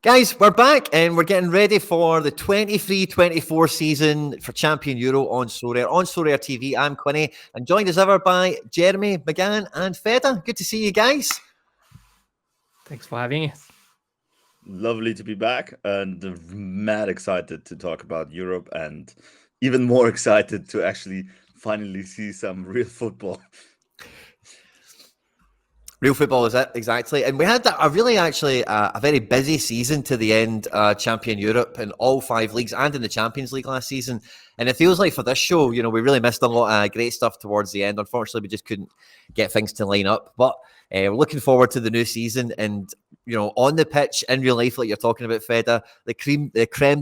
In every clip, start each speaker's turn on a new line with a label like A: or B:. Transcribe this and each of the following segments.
A: Guys, we're back and we're getting ready for the 23-24 season for Champion Euro on Sorare. On Sorare TV, I'm Quinny, and joined as ever by Jeremy, Magan, and Fedo. Good to see you guys.
B: Thanks for having us.
C: Lovely to be back, and mad excited to talk about Europe, and even more excited to actually finally see some real football.
A: Real football is it, exactly. And we had a very busy season to the end, Champion Europe in all 5 leagues and in the Champions League last season. And it feels like for this show, we really missed a lot of great stuff towards the end. Unfortunately, we just couldn't get things to line up. But we're looking forward to the new season. And, on the pitch, in real life, like you're talking about, Feda, the creme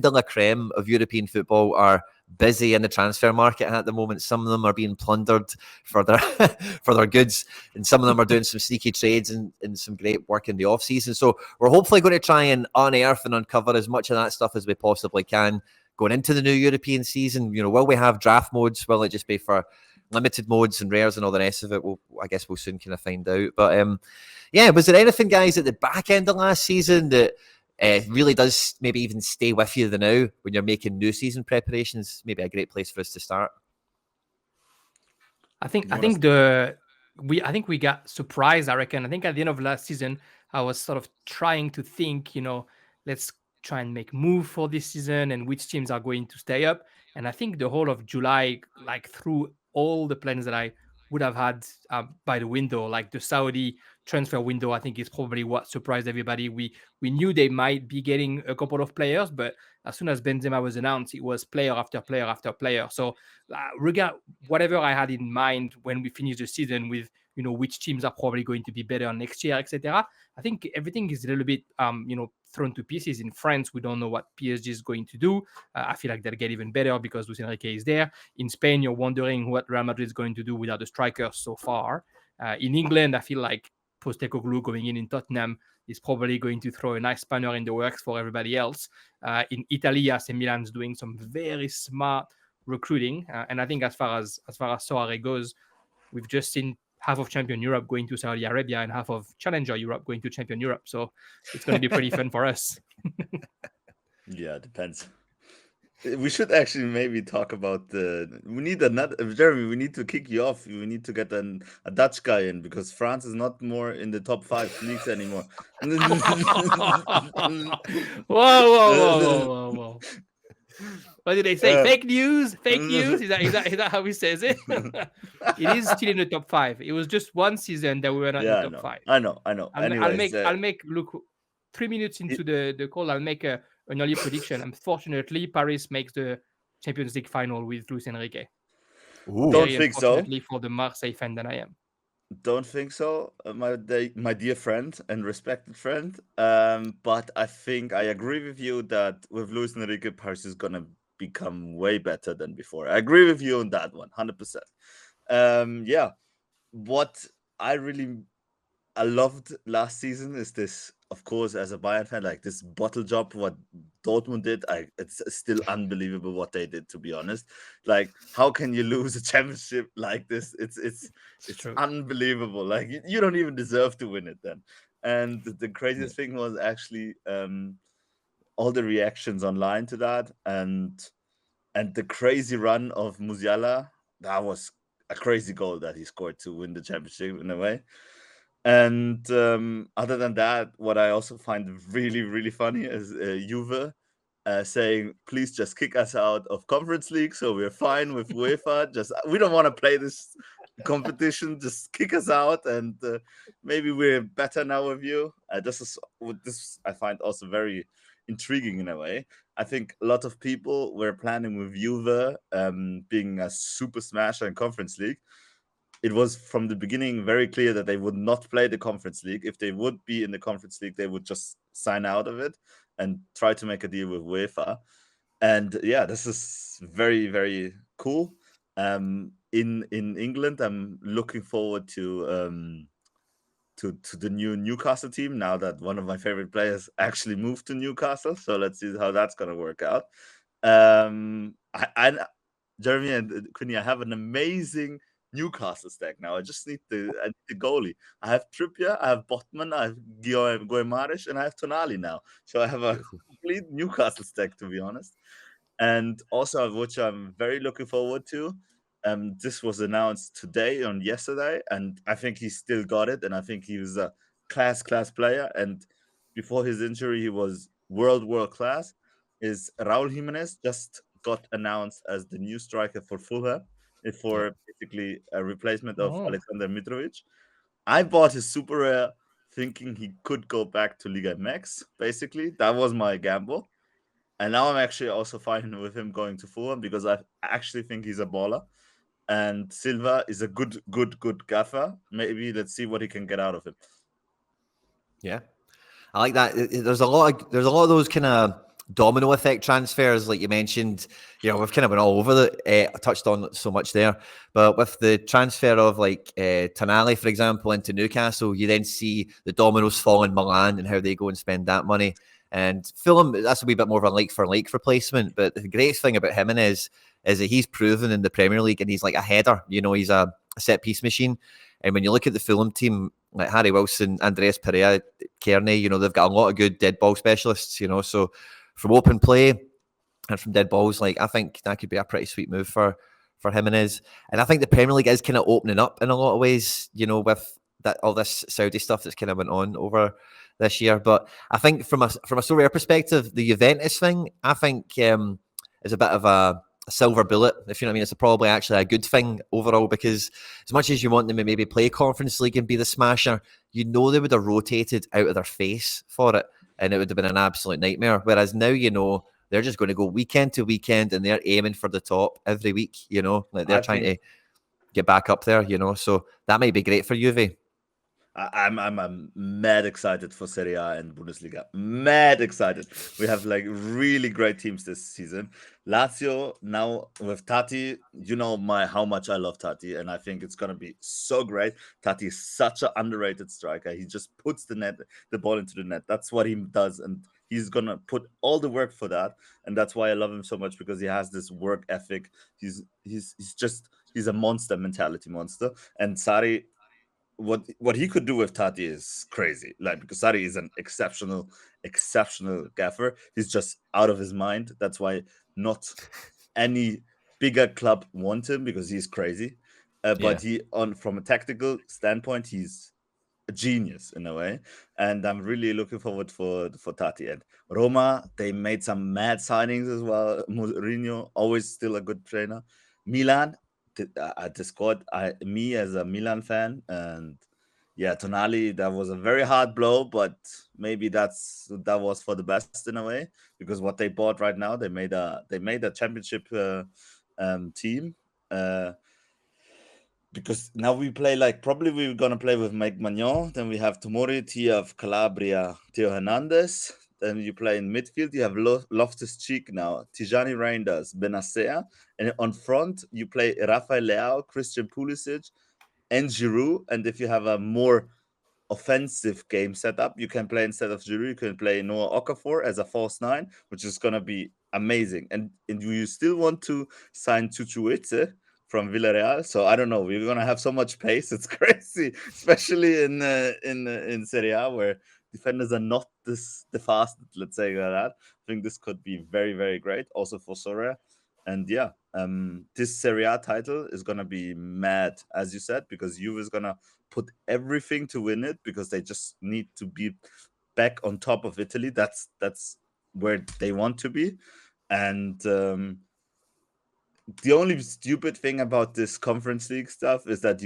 A: de la creme of European football are busy in the transfer market at the moment. Some of them are being plundered for their for their goods, and some of them are doing some sneaky trades and some great work in the off season. So we're hopefully going to try and unearth and uncover as much of that stuff as we possibly can going into the new European season. Will we have draft modes? Will it just be for limited modes and rares and all the rest of it? I guess we'll soon kind of find out. But was there anything, guys, at the back end of last season that really does maybe even stay with you now when you're making new season preparations? Maybe a great place for us to start.
B: I think we got surprised. I reckon. I think at the end of last season, I was sort of trying to think, let's try and make move for this season and which teams are going to stay up. And I think the whole of July, like through all the plans that I would have had by the window, like the Saudi transfer window, I think is probably what surprised everybody. We knew they might be getting a couple of players, but as soon as Benzema was announced, it was player after player after player. So regard whatever I had in mind when we finished the season with which teams are probably going to be better next year, etc. I think everything is a little bit thrown to pieces. In France, we don't know what PSG is going to do. I feel like they'll get even better because Luis Enrique is there. In Spain, you're wondering what Real Madrid is going to do without the strikers so far. In England, I feel like Postecoglou going in Tottenham is probably going to throw a nice spanner in the works for everybody else. In Italy, AC Milan's doing some very smart recruiting, and I think as far as Sorare goes, we've just seen half of Champion Europe going to Saudi Arabia and half of Challenger Europe going to Champion Europe. So it's going to be pretty fun for us.
C: Yeah, it depends. We should actually maybe talk about we need another Jeremy. We need to kick you off. We need to get a Dutch guy in because France is not more in the top 5 leagues anymore.
B: Whoa. What did they say? Fake news? Fake news? Is that how he says it? It is still in the top 5. It was just one season that we were not in the top 5.
C: I know.
B: I'll make look 3 minutes into the call. I'll make an early prediction. Unfortunately, Paris makes the Champions League final with Luis Enrique.
C: Don't think so.
B: Unfortunately for the Marseille fan that I am.
C: Don't think so, my dear friend and respected friend. But I think I agree with you that with Luis Enrique, Paris is gonna become way better than before. I agree with you on that one, 100%. What I loved last season is this, of course, as a Bayern fan, like this bottle job, what Dortmund did. It's still unbelievable what they did, to be honest. Like, how can you lose a championship like this? It's unbelievable. Like, you don't even deserve to win it then. And the craziest thing was actually all the reactions online to that, and the crazy run of Musiala. That was a crazy goal that he scored to win the championship in a way. And other than that, what I also find really, really funny is Juve saying, please just kick us out of Conference League, so we're fine with UEFA. We don't want to play this competition. Just kick us out, and maybe we're better now with you. This I find also very intriguing in a way. I think a lot of people were planning with Juve being a super smasher in Conference League. It was from the beginning very clear that they would not play the Conference League. If they would be in the Conference League, they would just sign out of it and try to make a deal with UEFA. And yeah, this is very, very cool. In England, I'm looking forward to the new Newcastle team now that one of my favorite players actually moved to Newcastle. So let's see how that's going to work out. Jeremy and Quinny, I have an amazing Newcastle stack now. I need the goalie. I have Trippier, I have Botman, I have Guimaraes, and I have Tonali now. So I have a complete Newcastle stack, to be honest. And also, which I'm very looking forward to. This was announced today on yesterday, and I think he still got it. And I think he was a class player. And before his injury, he was world class. Is Raul Jimenez just got announced as the new striker for Fulham for basically a replacement of Alexander Mitrovic. I bought his super rare thinking he could go back to Liga MX. Basically, that was my gamble. And now I'm actually also fine with him going to Fulham because I actually think he's a baller. And Silva is a good gaffer. Maybe let's see what he can get out of him.
A: Yeah, I like that. There's a lot of those kind of domino effect transfers, like you mentioned. You know, we've kind of been all over touched on so much there. But with the transfer of like Tonali, for example, into Newcastle, you then see the dominoes fall in Milan and how they go and spend that money. And Fulham, that's a wee bit more of a like for like replacement. But the greatest thing about him is that he's proven in the Premier League, and he's like a header. You know, he's a set piece machine. And when you look at the Fulham team, like Harry Wilson, Andreas Pereira, Kearney, you know, they've got a lot of good dead ball specialists, you know. So from open play and from dead balls, like I think that could be a pretty sweet move for Jimenez. And I think the Premier League is kind of opening up in a lot of ways, you know, with that all this Saudi stuff that's kind of went on over this year. But I think from a Sorare perspective, the Juventus thing, I think is a bit of a silver bullet, if you know what I mean. It's probably actually a good thing overall, because as much as you want them to maybe play Conference League and be the smasher, you know they would have rotated out of their face for it, and it would have been an absolute nightmare. Whereas now, you know, they're just going to go weekend to weekend and they're aiming for the top every week, you know, like they're trying to get back up there, you know. So that might be great for Juve.
C: I'm mad excited for Serie A and Bundesliga. Mad excited. We have like really great teams this season. Lazio now with Tati, you know how much I love Tati, and I think it's gonna be so great. Tati is such an underrated striker. He just puts the ball into the net. That's what he does, and he's gonna put all the work for that. And that's why I love him so much, because he has this work ethic. He's a monster mentality monster. And Sarri, what he could do with Tati is crazy. Like, because Tati is an exceptional gaffer. He's just out of his mind. That's why not any bigger club want him, because he's crazy. But from a tactical standpoint, he's a genius in a way. And I'm really looking forward for Tati. And Roma, they made some mad signings as well. Mourinho, always still a good trainer. Milan, the squad, me as a Milan fan, and Tonali, that was a very hard blow, but maybe that was for the best in a way, because what they bought right now, they made a championship team. Because now we play probably we're gonna play with Mike Magnon, then we have Tomori, Tia of Calabria, Theo Hernandez. Then you play in midfield, you have Loftus-Cheek now, Tijani Reinders, Benasea, and on front you play Rafael Leao, Christian Pulisic, and Giroud. And if you have a more offensive game setup, you can play, instead of Giroud, you can play Noah Okafor as a false nine, which is gonna be amazing. And you still want to sign Chuchueze from Villarreal, so I don't know. We're gonna have so much pace; it's crazy, especially in Serie A, where defenders are not the fastest. Let's say that. I think this could be very, very great, also for Sorare. And this Serie A title is gonna be mad, as you said, because Juve is gonna put everything to win it, because they just need to be back on top of Italy. That's where they want to be. And the only stupid thing about this Conference League stuff is that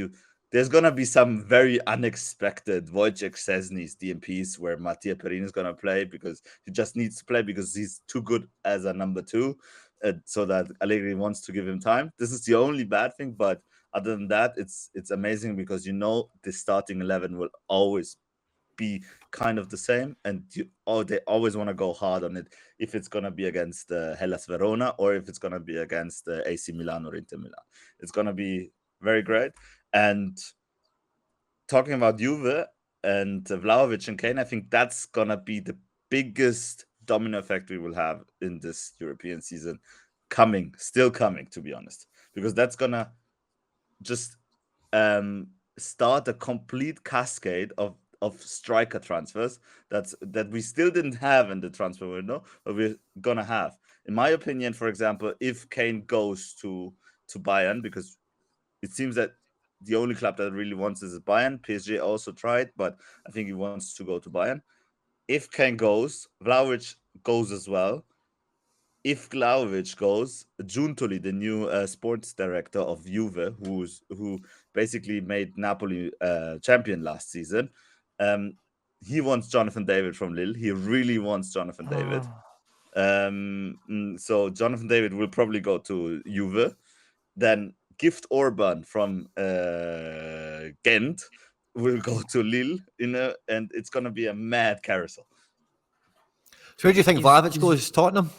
C: there's gonna be some very unexpected Wojciech Szczesny's DMPs where Mattia Perin is gonna play, because he just needs to play because he's too good as a number two, so that Allegri wants to give him time. This is the only bad thing, but other than that, it's amazing, because the starting 11 will always be kind of the same, and they always want to go hard on it, if it's going to be against Hellas Verona, or if it's going to be against AC Milan or Inter Milan. It's going to be very great. And talking about Juve and Vlahovic and Kane, I think that's going to be the biggest domino effect we will have in this European season, still coming, to be honest, because that's going to just start a complete cascade of striker transfers that we still didn't have in the transfer window, but we're gonna have. In my opinion, for example, if Kane goes to Bayern, because it seems that the only club that really wants is Bayern. PSG also tried, but I think he wants to go to Bayern. If Kane goes, Vlahovic goes as well. If Vlahovic goes, Giuntoli, the new sports director of Juve, who basically made Napoli champion last season, he wants Jonathan David from Lille. He really wants Jonathan David. So Jonathan David will probably go to Juve. Then Gift Orban from Ghent will go to Lille, and it's gonna be a mad carousel.
A: So where do you think Vlahovic goes? Tottenham?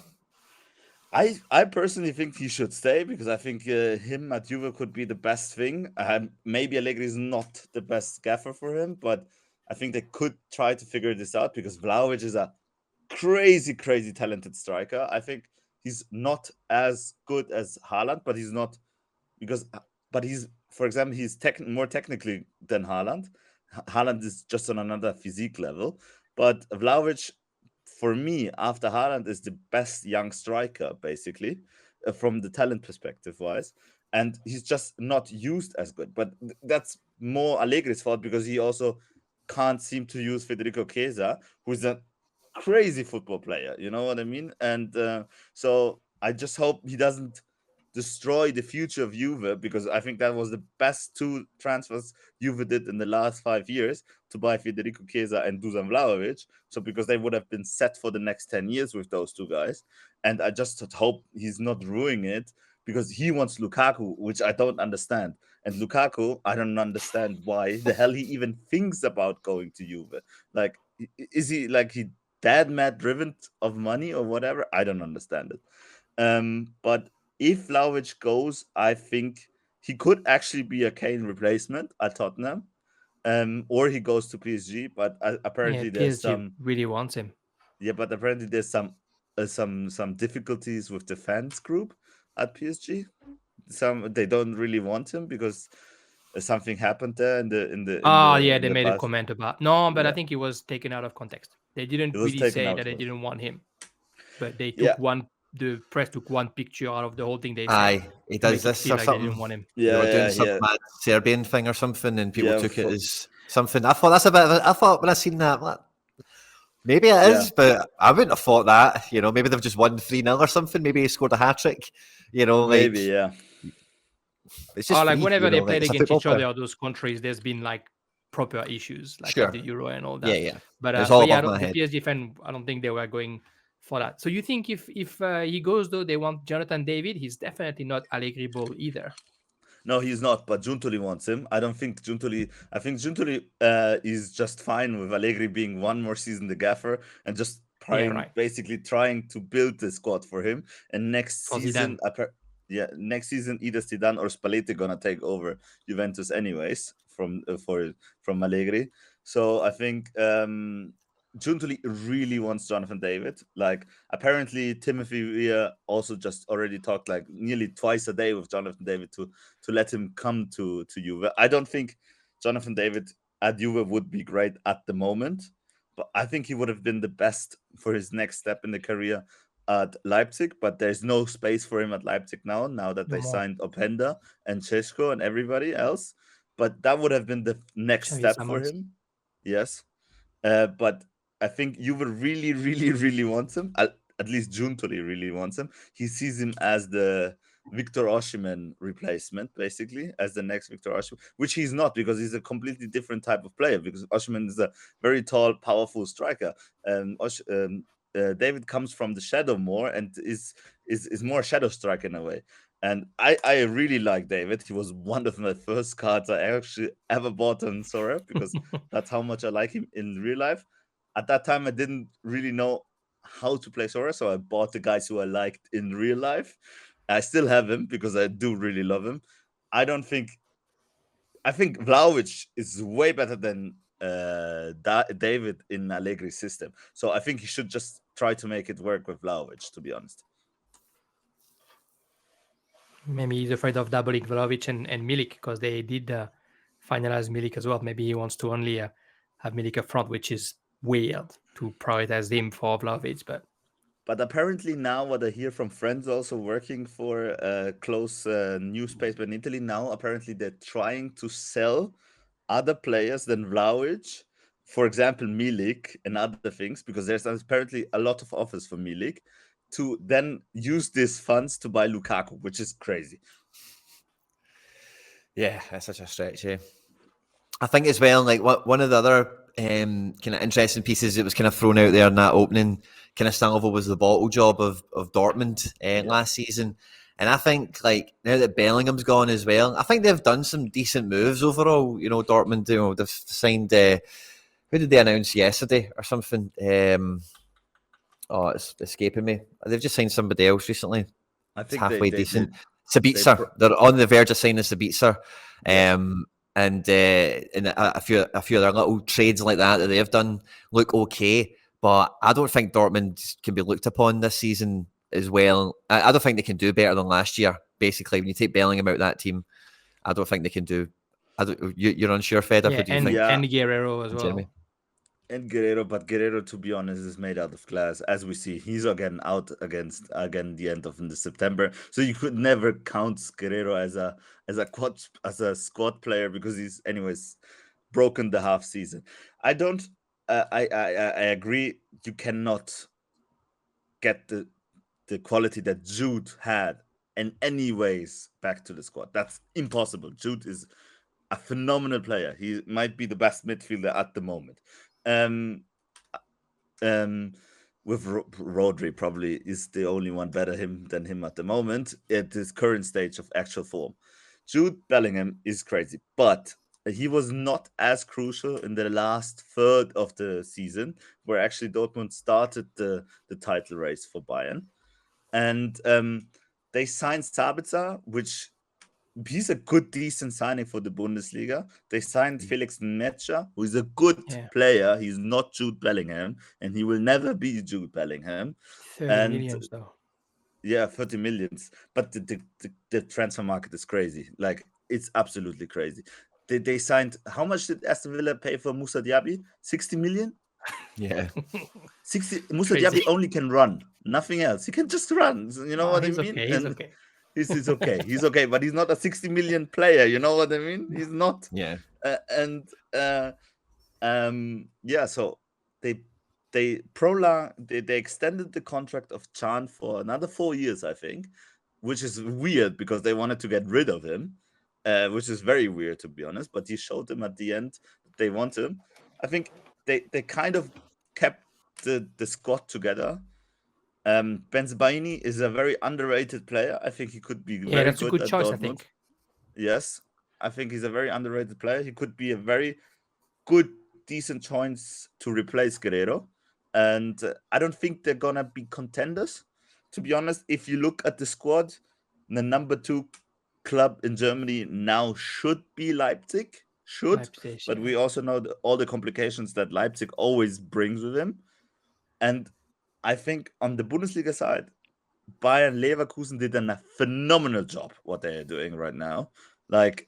C: I personally think he should stay because I think him at Juve could be the best thing. Maybe Allegri is not the best gaffer for him, but I think they could try to figure this out because Vlahovic is a crazy talented striker. I think he's not as good as Haaland, but he's not but he's, for example, he's more technically than Haaland. Haaland is just on another physique level, but Vlahovic, for me, after Haaland, is the best young striker, basically, from the talent perspective wise. And he's just not used as good. But that's more Allegri's fault because he also can't seem to use Federico Chiesa, who's a crazy football player. You know what I mean? And so I just hope he doesn't destroy the future of Juve, because I think that was the best two transfers Juve did in the last 5 years, to buy Federico Chiesa and Dusan Vlahovic. So because they would have been set for the next 10 years with those two guys. And I just hope he's not ruining it because he wants Lukaku, which I don't understand. And Lukaku, I don't understand why the hell he even thinks about going to Juve. Like, is he dead mad driven of money or whatever? I don't understand it. But if Vlahovic goes, I think he could actually be a Kane replacement at Tottenham, or he goes to PSG. But apparently there's
B: PSG really wants him.
C: Yeah, but apparently there's some difficulties with the fans group at PSG. They don't really want him because something happened there in the
B: they made a
C: past.
B: comment about but
C: Yeah.
B: I think it was taken out of context. They didn't
C: It was
B: really
C: taken
B: say
C: out
B: that they
C: of-
B: didn't want him, but they took the press took one picture out of the whole thing. They said,
A: Aye, he does
B: make it
A: this
B: feel
A: or
B: like they
A: something.
B: didn't want him.
A: They were doing some mad Serbian thing or something, and people took it as something. I thought that's a bit of I thought when I seen that, maybe it is, but I wouldn't have thought that. You know, maybe they've just won 3-0 or something. Maybe he scored a hat trick. You know,
C: maybe, yeah.
A: It's just free,
B: whenever they played against each other, those countries, there's been like proper issues, like at the Euro and all that.
A: Yeah.
B: But
A: it's all
B: the
A: head.
B: PSG fan, I don't think they were going for that. So you think if he goes, though, they want Jonathan David? He's definitely not Allegri ball either.
C: No, he's not, but Giuntoli wants him. I think Giuntoli is just fine with Allegri being one more season the gaffer and just basically trying to build the squad for him. And next season, next season either Zidane or Spalletti gonna take over Juventus anyways from Allegri. So I think Giuntoli really wants Jonathan David. Like, apparently Timothy Weah also just already talked like nearly twice a day with Jonathan David to let him come to Juve. I don't think Jonathan David at Juve would be great at the moment, but I think he would have been the best for his next step in the career at Leipzig. But there's no space for him at Leipzig now that they signed Openda and Cesco and everybody else. But that would have been the next step for him. Yes. But I think Juve really, really, really wants him. At least Giuntoli really wants him. He sees him as the Victor Osimhen replacement, basically, as the next Victor Osimhen, which he's not, because he's a completely different type of player, because Osimhen is a very tall, powerful striker. David comes from the shadow more and is more a shadow striker in a way. And I really like David. He was one of my first cards I actually ever bought on Sorare, because that's how much I like him in real life. At that time, I didn't really know how to play Sorare, so I bought the guys who I liked in real life. I still have him because I do really love him. I think Vlahovic is way better than David in Allegri's system. So I think he should just try to make it work with Vlahovic, to be honest.
B: Maybe he's afraid of doubling Vlahovic and Milik, because they did finalize Milik as well. Maybe he wants to only have Milik up front, which is weird to prioritize him for Vlahovic.
C: But apparently now, what I hear from friends also working for a close newspaper in Italy, now apparently they're trying to sell other players than Vlahovic, for example, Milik and other things, because there's apparently a lot of offers for Milik, to then use these funds to buy Lukaku, which is crazy.
A: Yeah, that's such a stretch. Yeah. I think as well, like one of the other kind of interesting pieces that was kind of thrown out there in that opening kind of salvo was the bottle job of Dortmund last season. And I think like now that Bellingham's gone as well, I think they've done some decent moves overall. You know, Dortmund, you know, they've signed, who did they announce yesterday or something? It's escaping me. They've just signed somebody else recently.
C: I
A: It's
C: think
A: halfway
C: they
A: decent.
C: did.
A: Sabitzer. They're on the verge of signing Sabitzer.
C: Yeah.
A: And a few other little trades like that they've done look okay, but I don't think Dortmund can be looked upon this season as well. I don't think they can do better than last year. Basically, when you take Bellingham out of that team, I don't think they can do. You're unsure, Fedo?
B: Yeah,
A: What do you think?
B: and Guerrero as well.
A: Jeremy?
C: And Guerrero, but Guerrero, to be honest, is made out of glass. As we see, he's again out against the end of the September. So you could never count Guerrero as a squad player because he's anyways broken the half season. I don't. I agree. You cannot get the quality that Jude had in any ways back to the squad. That's impossible. Jude is a phenomenal player. He might be the best midfielder at the moment. With Rodri probably is the only one better than him at the moment at his current stage of actual form. Jude Bellingham is crazy, but he was not as crucial in the last third of the season, where actually Dortmund started the title race for Bayern, and they signed Sabitzer, which he's a good, decent signing for the Bundesliga. They signed Felix Netscher, who is a good player. He's not Jude Bellingham, and he will never be Jude Bellingham.
B: 30 millions, though.
C: Yeah, 30 millions. But the transfer market is crazy. Like, it's absolutely crazy. They signed, how much did Aston Villa pay for Moussa Diaby? 60 million?
A: Yeah.
C: 60. Moussa Diaby only can run, nothing else. He can just run. You know what I mean?
B: Okay, he's okay.
C: He's okay. He's okay, but he's not a 60 million player. You know what I mean? He's not.
A: Yeah.
C: So they extended the contract of Chan for another 4 years, I think, which is weird because they wanted to get rid of him, which is very weird, to be honest. But he showed them at the end that they want him. I think they kind of kept the squad together. Benzebaini is a very underrated player. I think he could be very
B: that's
C: good
B: a good
C: at
B: choice,
C: Dortmund.
B: I think.
C: Yes, I think he's a very underrated player. He could be a very good, decent choice to replace Guerrero. And I don't think they're going to be contenders. To be honest, if you look at the squad, the number 2 club in Germany now should be Leipzig. But we also know all the complications that Leipzig always brings with him. And I think on the Bundesliga side, Bayern Leverkusen did a phenomenal job what they are doing right now. Like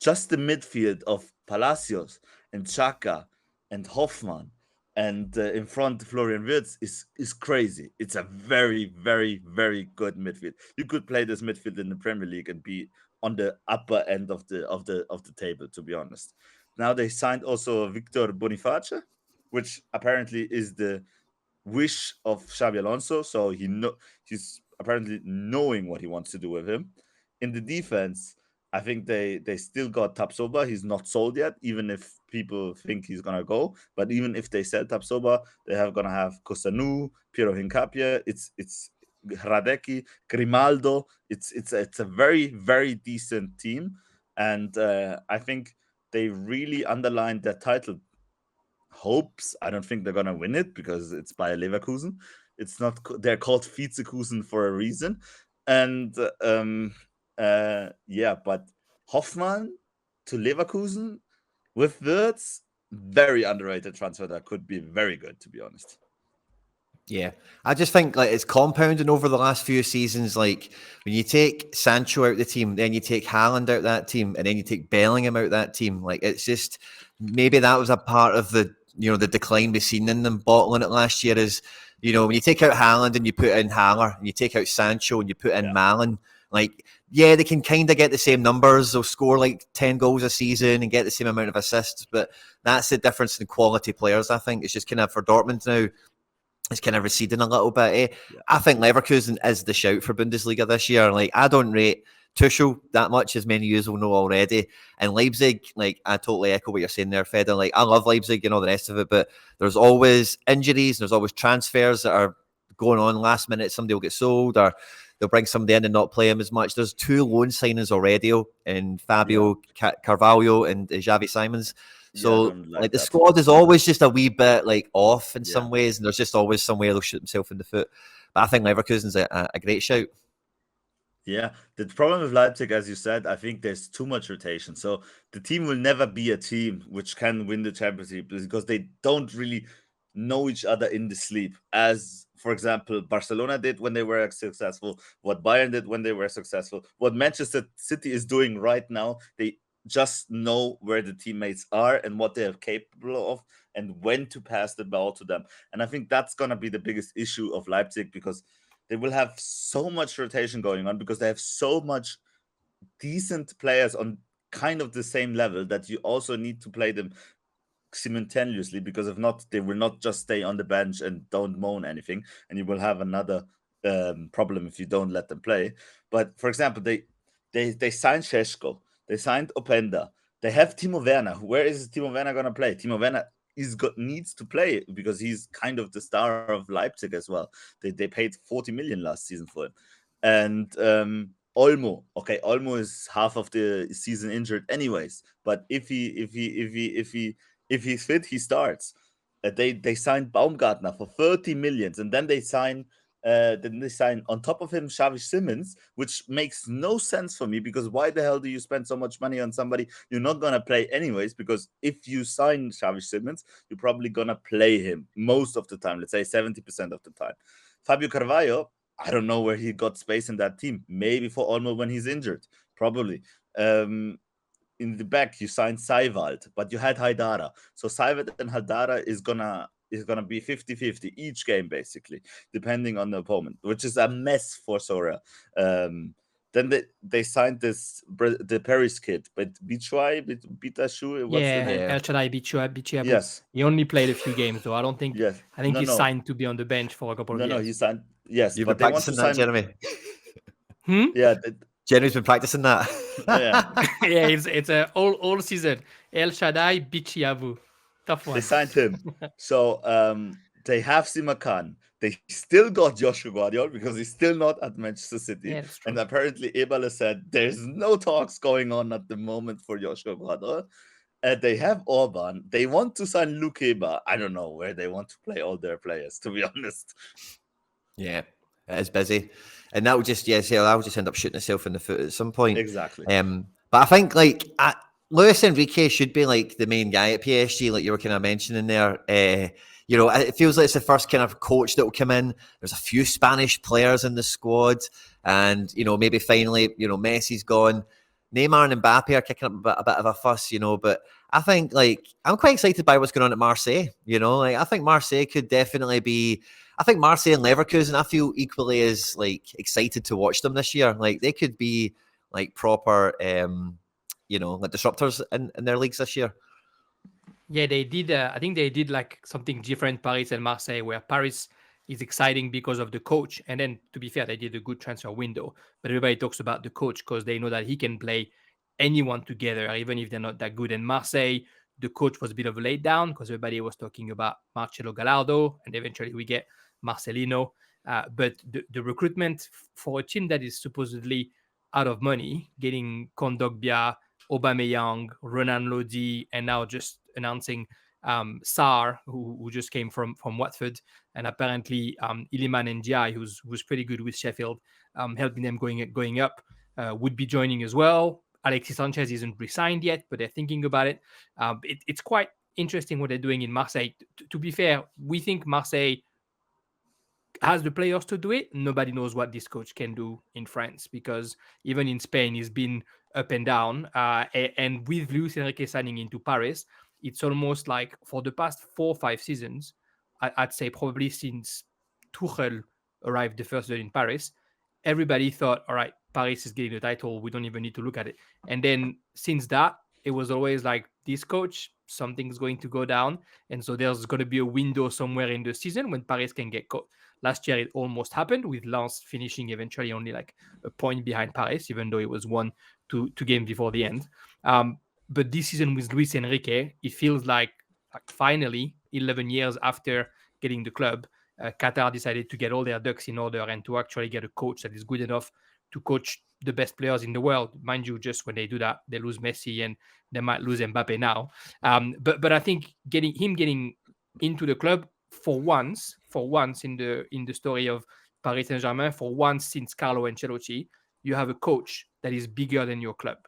C: just the midfield of Palacios and Xhaka and Hoffmann and in front Florian Wirtz is crazy. It's a very, very, very good midfield. You could play this midfield in the Premier League and be on the upper end of the table, to be honest. Now they signed also Victor Boniface, which apparently is the wish of Xabi Alonso, so he's apparently knowing what he wants to do with him. In the defense, I think they still got Tapsoba. He's not sold yet, even if people think he's gonna go. But even if they sell Tapsoba, they have gonna have Kosanu, Piero Hincapie, it's Hradecki, Grimaldo. It's a very, very decent team, and I think they really underlined their title hopes. I don't think they're gonna win it because it's by Leverkusen. It's not. They're called Vizekusen for a reason, and but Hoffmann to Leverkusen with Wirtz, very underrated transfer that could be very good, to be honest.
A: Yeah, I just think like it's compounding over the last few seasons. Like when you take Sancho out of the team, then you take Haaland out of that team, and then you take Bellingham out of that team. Like it's just maybe that was a part of the the decline we've seen in them bottling it last year. Is when you take out Haaland and you put in Haller, and you take out Sancho and you put in Magan, like yeah, they can kind of get the same numbers. They'll score like 10 goals a season and get the same amount of assists, but that's the difference in quality players. I think it's just kind of for Dortmund now. It's kind of receding a little bit.
C: Yeah.
A: I think Leverkusen is the shout for Bundesliga this year. Like, I don't rate Tuchel that much, as many of you will know already. And Leipzig, like, I totally echo what you're saying there, Fedo. Like, I love Leipzig and all the rest of it, but there's always injuries, there's always transfers that are going on last minute. Somebody will get sold, or they'll bring somebody in and not play him as much. There's 2 loan signings already in Fabio Carvalho and Xavi Simons. So, like the squad is always just a wee bit like off in some ways, and there's just always somewhere they'll shoot themselves in the foot. But I think Leverkusen's a great shout.
C: Yeah, the problem with Leipzig, as you said, I think there's too much rotation. So the team will never be a team which can win the Champions League because they don't really know each other in the sleep. As, for example, Barcelona did when they were successful, what Bayern did when they were successful, what Manchester City is doing right now. They just know where the teammates are and what they are capable of and when to pass the ball to them. And I think that's going to be the biggest issue of Leipzig, because they will have so much rotation going on because they have so much decent players on kind of the same level that you also need to play them simultaneously, because if not, they will not just stay on the bench and don't moan anything, and you will have another problem if you don't let them play. But for example, they signed Šeško, they signed Openda, they have Timo Werner. Where is Timo Werner gonna play? Timo Werner needs to play because he's kind of the star of Leipzig as well. They paid 40 million last season for him. And Olmo, okay, Olmo is half of the season injured anyways, but if he's fit, he starts. They signed Baumgartner for 30 millions, and then they sign on top of him Xavi Simons, which makes no sense for me, because why the hell do you spend so much money on somebody you're not gonna play anyways? Because if you sign Xavi Simons, you're probably gonna play him most of the time, let's say 70% of the time. Fabio Carvalho, I don't know where he got space in that team. Maybe for Olmo when he's injured, probably. In the back, you signed Seiwald, but you had Haidara. So Seiwald and Haidara is gonna be 50-50 each game, basically, depending on the opponent, which is a mess for Sorare. Then they signed the Paris kid, but Bitashu, what's the name?
B: El Shaddai Bichiabu.
C: Yes.
B: He only played a few games, though. I don't think.
C: Yes.
B: I think he's signed to be on the bench for a couple of years.
C: No, he signed. Yes,
A: You've
C: but
A: been
C: they want to
A: practicing that,
C: sign.
A: Jeremy.
C: Yeah.
A: Jeremy's been practicing that.
B: Yeah, it's a all season. El Shaddai Bichiabu. Tough one.
C: They signed him. So they have Simakan. They still got Joshua Guardiola because he's still not at Manchester City.
B: Yeah, that's true.
C: And apparently Eberle said there's no talks going on at the moment for Joshua Guardiola. They have Orban. They want to sign Luke Eber. I don't know where they want to play all their players, to be honest.
A: Yeah, it is busy. And that will just, that'll just end up shooting itself in the foot at some point.
C: Exactly.
A: But I think Luis Enrique should be like the main guy at PSG, like you were kind of mentioning there. It feels like it's the first kind of coach that will come in. There's a few Spanish players in the squad, and maybe finally, Messi's gone. Neymar and Mbappe are kicking up a bit of a fuss, but I think I'm quite excited by what's going on at Marseille. I think Marseille could definitely be. I think Marseille and Leverkusen, I feel equally as excited to watch them this year. They could be proper, disruptors in their leagues this year.
B: Yeah, they did. I think they did something different, Paris and Marseille, where Paris is exciting because of the coach. And then, to be fair, they did a good transfer window. But everybody talks about the coach because they know that he can play anyone together, even if they're not that good. And Marseille, the coach was a bit of a laid down because everybody was talking about Marcelo Gallardo, and eventually we get Marcelino. But the recruitment for a team that is supposedly out of money, getting Kondogbia, Aubameyang, Renan Lodi, and now just announcing Sarr, who just came from Watford, and apparently Iliman Ndiaye, who's pretty good with Sheffield, helping them going up, would be joining as well. Alexis Sanchez isn't re-signed yet, but they're thinking about it. It's quite interesting what they're doing in Marseille. To be fair, we think Marseille has the players to do it. Nobody knows what this coach can do in France, because even in Spain, he's been up and down. And with Luis Enrique signing into Paris, it's almost like for the past 4 or 5 seasons, I'd say probably since Tuchel arrived the first year in Paris, everybody thought, all right, Paris is getting the title. We don't even need to look at it. And then since that, it was always like, this coach, something's going to go down. And so there's going to be a window somewhere in the season when Paris can get caught. Last year, it almost happened, with Lens finishing eventually only like a point behind Paris, even though it was 1-2 games before the end. But this season with Luis Enrique, it feels like finally, 11 years after getting the club, Qatar decided to get all their ducks in order and to actually get a coach that is good enough to coach the best players in the world. Mind you, just when they do that, they lose Messi and they might lose Mbappe now. But I think getting into the club for once in the story of Paris Saint-Germain, for once since Carlo Ancelotti, you have a coach that is bigger than your club,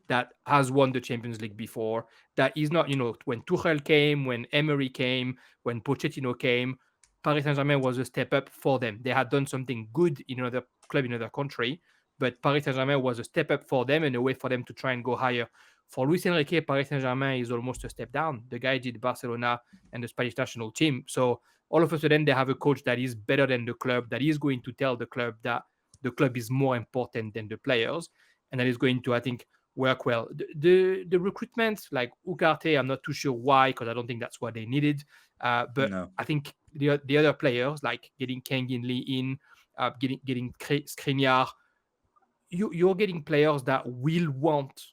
B: that has won the Champions League before, that is not, when Tuchel came, when Emery came, when Pochettino came, Paris Saint-Germain was a step up for them. They had done something good in another club in another country, but Paris Saint-Germain was a step up for them and a way for them to try and go higher. For Luis Enrique, Paris Saint-Germain is almost a step down. The guy did Barcelona and the Spanish national team. So all of a sudden, they have a coach that is better than the club, that is going to tell the club that the club is more important than the players, and that is going to, I think, work well. The recruitment, like Ugarte, I'm not too sure why, because I don't think that's what they needed. But
C: No.
B: I think the other players, like getting Kang-in Lee in, getting Skriniar, you're getting players that will want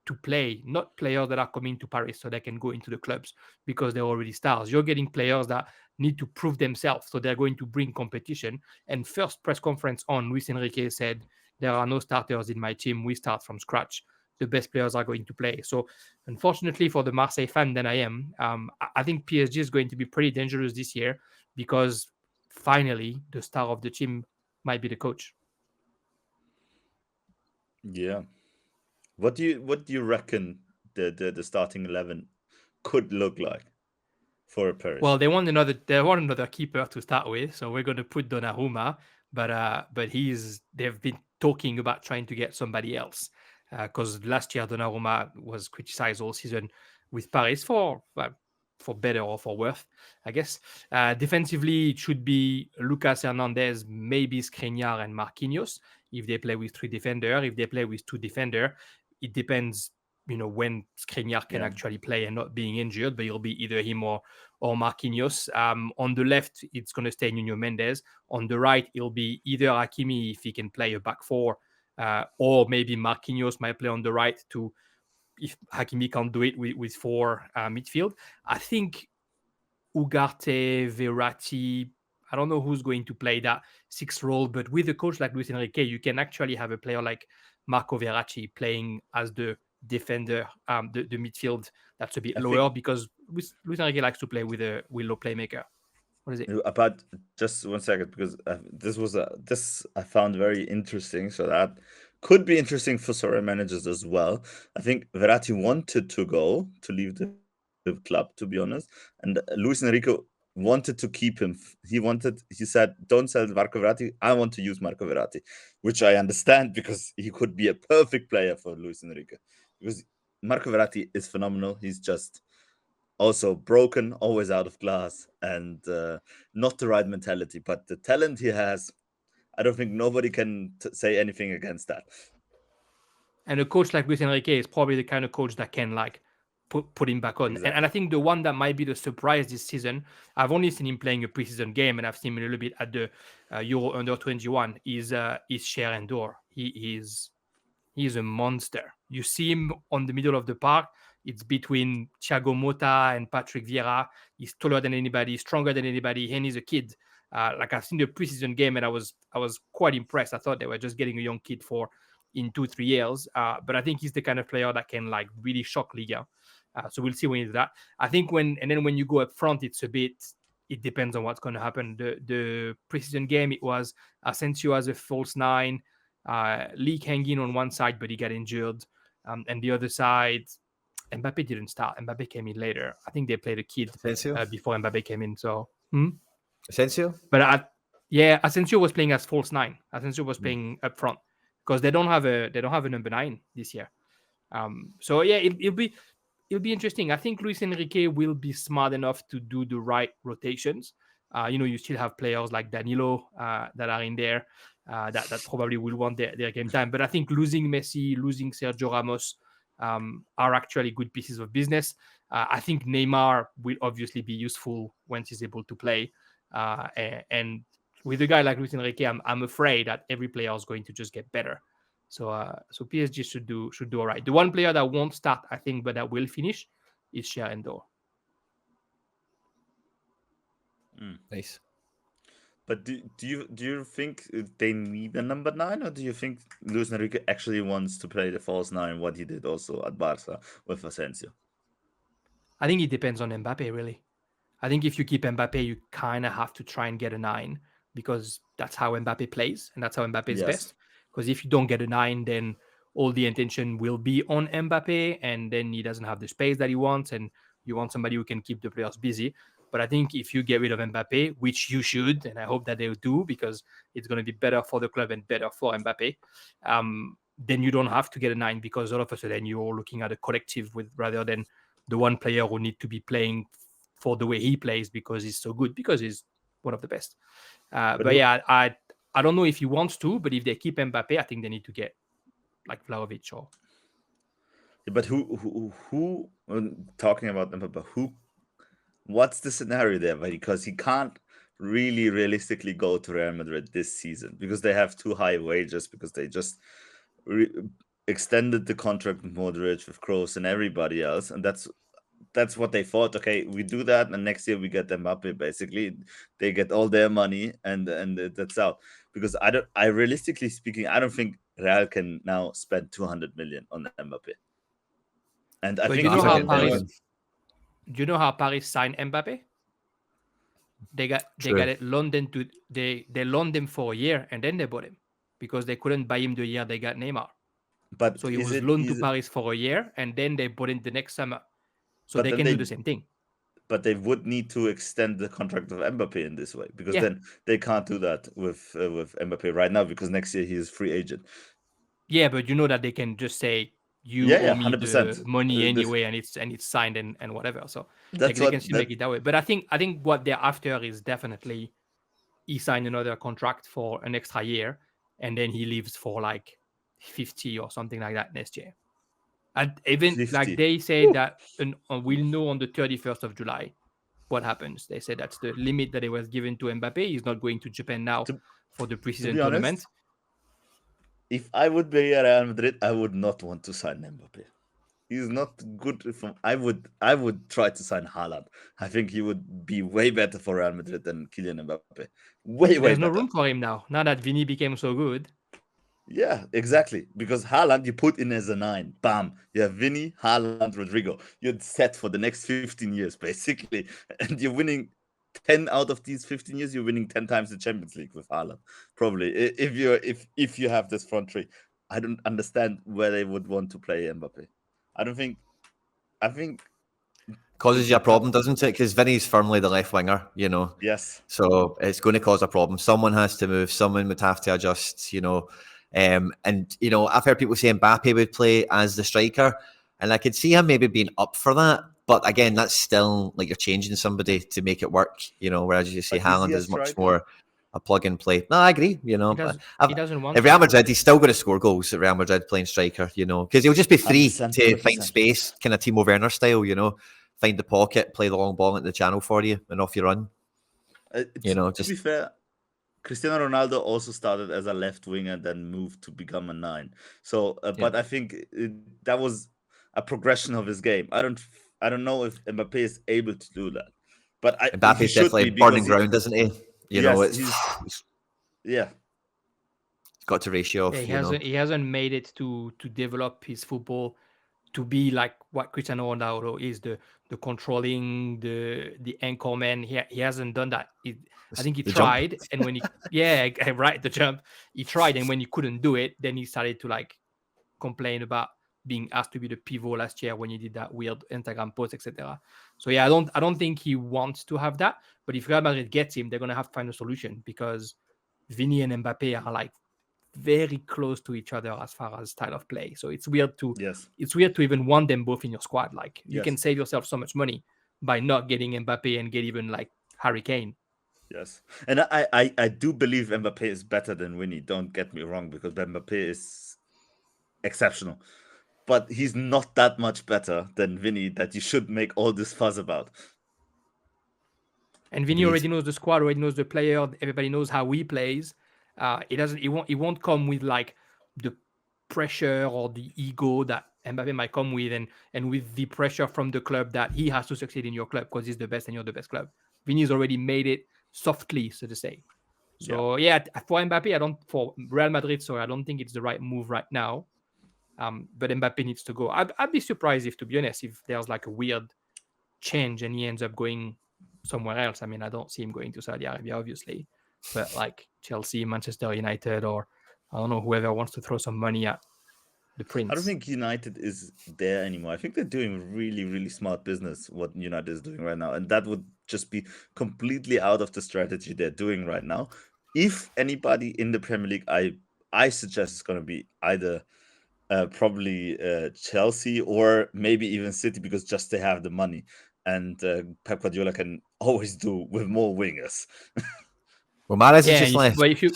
B: to play, not players that are coming to Paris so they can go into the clubs because they're already stars. You're getting players that need to prove themselves, so they're going to bring competition. And first press conference on, Luis Enrique said, there are no starters in my team. We start from scratch. The best players are going to play. So unfortunately for the Marseille fan that I am, I think PSG is going to be pretty dangerous this year, because finally the star of the team might be the coach.
C: Yeah. What do you reckon the starting 11 could look like for Paris?
B: Well, they want another keeper to start with, so we're going to put Donnarumma, but they've been talking about trying to get somebody else, because last year Donnarumma was criticized all season with Paris for better or for worse, I guess. Defensively, it should be Lucas Hernandez, maybe Skriniar and Marquinhos if they play with 3 defenders. If they play with 2 defenders, it depends, when Skriniar can actually play and not being injured, but it'll be either him or Marquinhos. On the left, it's going to stay Nuno Mendes. On the right, it'll be either Hakimi if he can play a back 4, or maybe Marquinhos might play on the right too, if Hakimi can't do it with 4 midfield. I think Ugarte, Verratti, I don't know who's going to play that 6th role, but with a coach like Luis Enrique, you can actually have a player like Marco Verratti playing as the defender, the midfield that's a bit lower, because Luis Enrique likes to play with a low playmaker. What is it?
C: About just 1 second, because this I found very interesting. So that could be interesting for Sorare managers as well. I think Verratti wanted to leave the club, to be honest, and Luis Enrique wanted to keep him. He said, "Don't sell Marco Verratti. I want to use Marco Verratti," which I understand, because he could be a perfect player for Luis Enrique, because Marco Verratti is phenomenal. He's just also broken, always out of class, and not the right mentality. But the talent he has, I don't think nobody can say anything against that.
B: And a coach like Luis Enrique is probably the kind of coach that can put him back on.
C: Exactly.
B: And I think the one that might be the surprise this season, I've only seen him playing a preseason game, and I've seen him a little bit at the Euro Under 21, is Sharon Door. He's a monster. You see him on the middle of the park. It's between Thiago Motta and Patrick Vieira. He's taller than anybody, stronger than anybody, and he's a kid. I've seen the preseason game, and I was quite impressed. I thought they were just getting a young kid in 2-3 years. But I think he's the kind of player that can really shock Liga. So we'll see when he does that. I think when you go up front, it depends on what's going to happen. The preseason game, it was Asensio as a false 9, Lee hanging on one side, but he got injured. And the other side, Mbappe didn't start. Mbappe came in later. I think they played a kid before Mbappe came in. So
A: Asensio?
B: But Yeah, Asensio was playing as false nine. Asensio was playing up front because they don't have a number 9 this year. So yeah, it'll be interesting. I think Luis Enrique will be smart enough to do the right rotations. You still have players like Danilo that are in there that probably will want their game time. But I think losing Messi, losing Sergio Ramos are actually good pieces of business. I think Neymar will obviously be useful once he's able to play. And with a guy like Luis Enrique, I'm afraid that every player is going to just get better. So PSG should do all right. The one player that won't start, I think, but that will finish is Sherendor.
A: Nice.
C: But do you think they need a number 9, or do you think Luis Enrique actually wants to play the false 9, what he did also at Barca with Asensio?
B: I think it depends on Mbappe, really. I think if you keep Mbappe, you kind of have to try and get a 9 because that's how Mbappe plays and that's how Mbappe is best. Because if you don't get a 9, then all the attention will be on Mbappe, and then he doesn't have the space that he wants, and you want somebody who can keep the players busy. But I think if you get rid of Mbappe, which you should, and I hope that they will do, because it's going to be better for the club and better for Mbappe, then you don't have to get a 9, because all of a sudden you're looking at a collective with rather than the one player who need to be playing for the way he plays because he's so good, because he's one of the best. But yeah, I don't know if he wants to, but if they keep Mbappe, I think they need to get like Vlahovic or.
C: But who talking about Mbappe, what's the scenario there? Because he can't really realistically go to Real Madrid this season because they have too high wages, because they just extended the contract with Modric, with Kroos and everybody else, and that's what they thought. Okay, we do that, and next year we get Mbappe. Basically, they get all their money, and that's out. Because I realistically speaking, I don't think Real can now spend 200 million on Mbappe. And I
B: But
C: think
B: you know how
C: even
B: Paris,
C: then,
B: do you know how Paris signed Mbappe? They got it London to they loaned him for a year and then they bought him because they couldn't buy him the year they got Neymar.
C: but
B: So he was loaned to Paris for a year and then they bought him the next summer. So they can do the same thing.
C: But they would need to extend the contract of Mbappe in this way, because
B: Yeah.
C: then they can't do that with Mbappe right now, because next year he is free agent.
B: Yeah, but you know that they can just say you owe me 100%. The money anyway, and it's signed and whatever. So they can still make it that way. But I think what they're after is definitely he signed another contract for an extra year, and then he leaves for like 50 or something like that next year. And even 50. Like they say that we'll know on the 31st of July what happens. They said that's the limit that it was given to Mbappe. He's not going to Japan now for the preseason tournament.
C: If I would be at Real Madrid, I would not want to sign Mbappe. He's not good. I would try to sign Haaland. I think he would be way better for Real Madrid than Kylian Mbappe. Way
B: There's no
C: better.
B: room for him now that Vinny became so good.
C: Yeah, exactly. Because Haaland, you put in as a 9. Bam. You have Vinny, Haaland, Rodrigo. You're set for the next 15 years, basically. And you're winning 10 out of these 15 years, you're winning 10 times the Champions League with Haaland. Probably. If you have this front three. I don't understand where they would want to play Mbappe. I think
A: causes you a problem, doesn't it? Because Vinny's firmly the left winger,
C: Yes.
A: So it's going to cause a problem. Someone has to move. Someone would have to adjust, And, I've heard people say Mbappe would play as the striker, and I could see him maybe being up for that. But again, that's still like you're changing somebody to make it work, whereas you say Haaland is much more a plug and play. No, I agree, He
B: doesn't want
A: at Real Madrid, he's still going to score goals at Real Madrid playing striker, because he'll just be free 100%. To find space, kind of Timo Werner style, find the pocket, play the long ball into the channel for you, and off you run.
C: To be fair, Cristiano Ronaldo also started as a left winger, then moved to become a 9. So, but I think that was a progression of his game. I don't know if Mbappe is able to do that, but
A: Mbappe's definitely burning ground, isn't he?
C: Yeah.
A: He's got to ratio off.
B: He hasn't made it to develop his football to be like what Cristiano Ronaldo is, the controlling, the anchor man. He hasn't done that. I think he tried, jump. And when the jump. He tried, and when he couldn't do it, then he started to like complain about being asked to be the pivot last year when he did that weird Instagram post, etc. So I don't think he wants to have that. But if Real Madrid gets him, they're gonna have to find a solution, because Vinny and Mbappe are like very close to each other as far as style of play. So it's weird to even want them both in your squad. Like you can save yourself so much money by not getting Mbappe and get even like Harry Kane.
C: Yes, and I do believe Mbappe is better than Winnie. Don't get me wrong, because Mbappe is exceptional, but he's not that much better than Vinny that you should make all this fuss about.
B: And Vinny already knows the squad, already knows the player. Everybody knows how he plays. It won't come with like the pressure or the ego that Mbappe might come with, and with the pressure from the club that he has to succeed in your club because he's the best and you're the best club. Vinny's already made it softly, so to say. So for Mbappe, for Real Madrid, sorry, I don't think it's the right move right now. But Mbappe needs to go. I'd be surprised if, to be honest, if there's like a weird change and he ends up going somewhere else. I mean, I don't see him going to Saudi Arabia, obviously, but like Chelsea, Manchester United, or I don't know, whoever wants to throw some money at the Prince.
C: I don't think United is there anymore. I think they're doing really, really smart business, what United is doing right now. And that would just be completely out of the strategy they're doing right now. If anybody in the Premier League, I suggest it's going to be either probably Chelsea or maybe even City, because just they have the money. And Pep Guardiola can always do with more wingers.
A: Well, Mahrez is just left.
B: But if you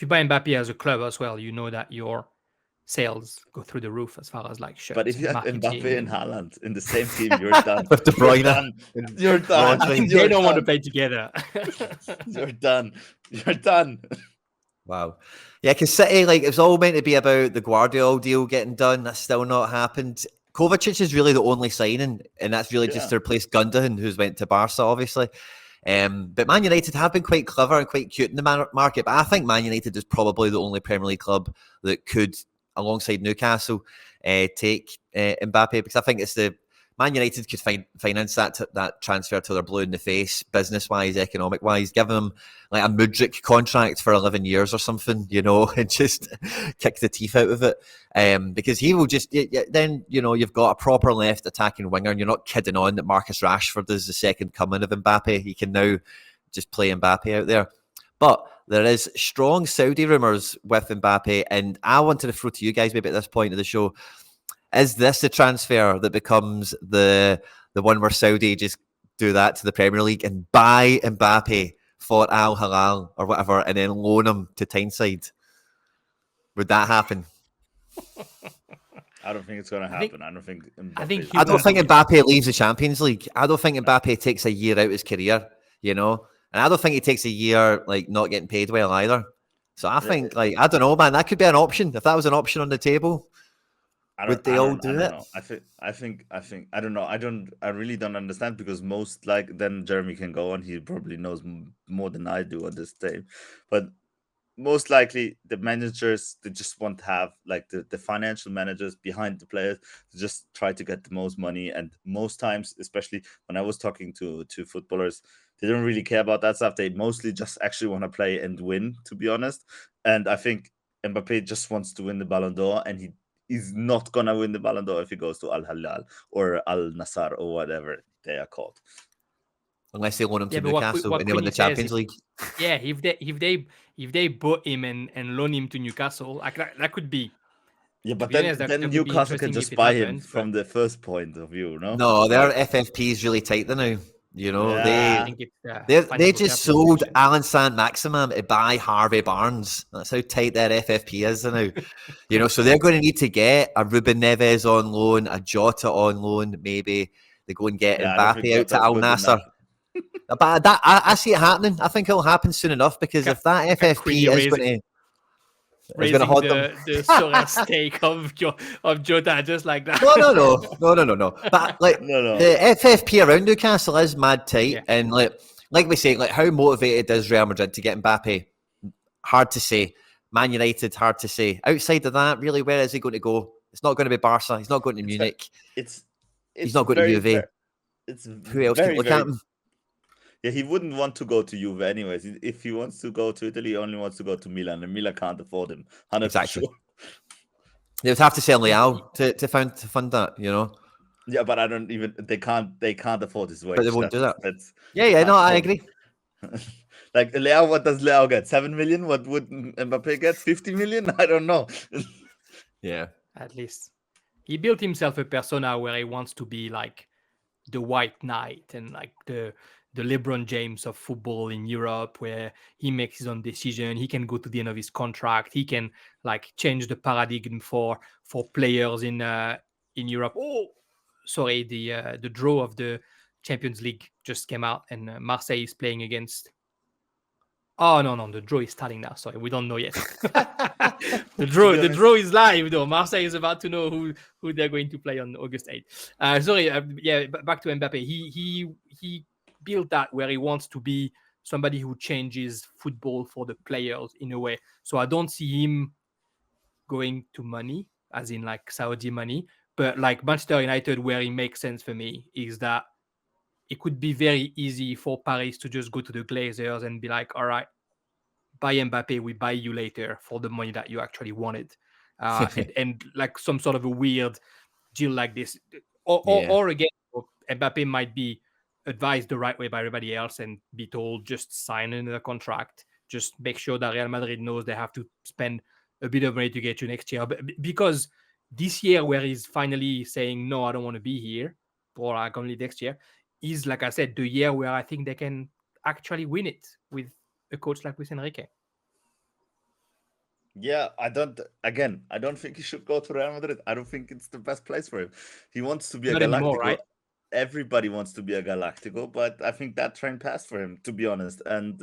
B: buy Mbappe as a club as well, you know that your sales go through the roof as far as like shirts.
C: But if you have Mbappe and Haaland in the same team, you're done.
A: With De Bruyne,
C: you're done.
B: They don't want to play together.
C: You're done. You're done.
A: Wow. Yeah, because City, like, it was all meant to be about the Guardiola deal getting done. That's still not happened. Kovacic is really the only signing, and that's really just to replace Gundogan, who's went to Barca, obviously. But Man United have been quite clever and quite cute in the market. But I think Man United is probably the only Premier League club that could, alongside Newcastle, take Mbappe, because I think it's the Man United could finance that transfer till they're blue in the face, business-wise, economic-wise, give them like a Mudryk contract for 11 years or something, and just kick the teeth out of it. Because he will just, then, you've got a proper left attacking winger, and you're not kidding on that Marcus Rashford is the second coming of Mbappe. He can now just play Mbappe out there. But there is strong Saudi rumours with Mbappe, and I wanted to throw to you guys maybe at this point of the show, is this the transfer that becomes the one where Saudi just do that to the Premier League and buy Mbappe for Al Hilal or whatever, and then loan him to Tyneside? Would that happen?
C: I don't think it's going to happen. I don't think
A: Mbappe leaves the Champions League. I don't think Mbappe takes a year out his career, and I don't think he takes a year like not getting paid well either. So I think, like, I don't know, man, that could be an option. If that was an option on the table, would they all do it?
C: I think I don't know. I really don't understand, because most, like, then Jeremy can go on. He probably knows more than I do on this team, but most likely the managers, they just want to have like the financial managers behind the players to just try to get the most money. And most times, especially when I was talking to footballers, they don't really care about that stuff. They mostly just actually want to play and win, to be honest. And I think Mbappe just wants to win the Ballon d'Or, and he is not gonna win the Ballon d'Or if he goes to Al Hilal or Al Nassr or whatever they are called.
A: Unless they loan him to Newcastle and they win the Champions League.
B: Yeah, if they bought him and loan him to Newcastle, like that could be.
C: Yeah, but then Newcastle can just buy him from the first point of view, no?
A: No, their FFP is really tight now. They just sold
B: position.
A: Alan Saint-Maximin to buy Harvey Barnes. That's how tight their FFP is now. So they're going to need to get a Ruben Neves on loan, a Jota on loan, maybe. They go and get Mbappe out to Al Nassr. But I see it happening. I think it'll happen soon enough, because if that FFP is going to hold them,
B: the Sorare stake of Jota just like that.
A: No. But like the FFP around Newcastle is mad tight, and like we say, like, how motivated is Real Madrid to get Mbappe? Hard to say. Man United, hard to say. Outside of that, really, where is he going to go? It's not going to be Barca. He's not going to Munich. He's not going to Juve. Who else can look at him?
C: Yeah, he wouldn't want to go to Juve anyways. If he wants to go to Italy, he only wants to go to Milan, and Milan can't afford him. 100%.
A: Exactly. They would have to sell Leao to fund that,
C: Yeah, but they can't afford his wage.
A: But they won't do that. I agree.
C: Like Leao, what does Leao get? 7 million? What would Mbappe get? 50 million? I don't know.
A: Yeah.
B: At least he built himself a persona where he wants to be like the white knight and like the LeBron James of football in Europe, where he makes his own decision. He can go to the end of his contract. He can like change the paradigm for players in Europe. Oh, sorry, the draw of the Champions League just came out, and Marseille is playing against. Oh no, the draw is starting now. Sorry, we don't know yet. the draw is live though. Marseille is about to know who they're going to play on August 8th. Back to Mbappe. He built that where he wants to be somebody who changes football for the players in a way. So I don't see him going to money, as in like Saudi money, but like Manchester United, where it makes sense for me is that it could be very easy for Paris to just go to the Glazers and be like, all right, buy Mbappe, we buy you later for the money that you actually wanted. And like some sort of a weird deal like this. Or again, Mbappe might be advised the right way by everybody else and be told just sign another contract. Just make sure that Real Madrid knows they have to spend a bit of money to get you next year. But because this year, where he's finally saying, no, I don't want to be here, or like only next year, is, like I said, the year where I think they can actually win it with a coach like Luis Enrique.
C: Yeah, I don't think he should go to Real Madrid. I don't think it's the best place for him. He wants to be a
B: Not
C: Galactico.
B: anymore, right?
C: Everybody wants to be a Galactico, but I think that train passed for him, to be honest. And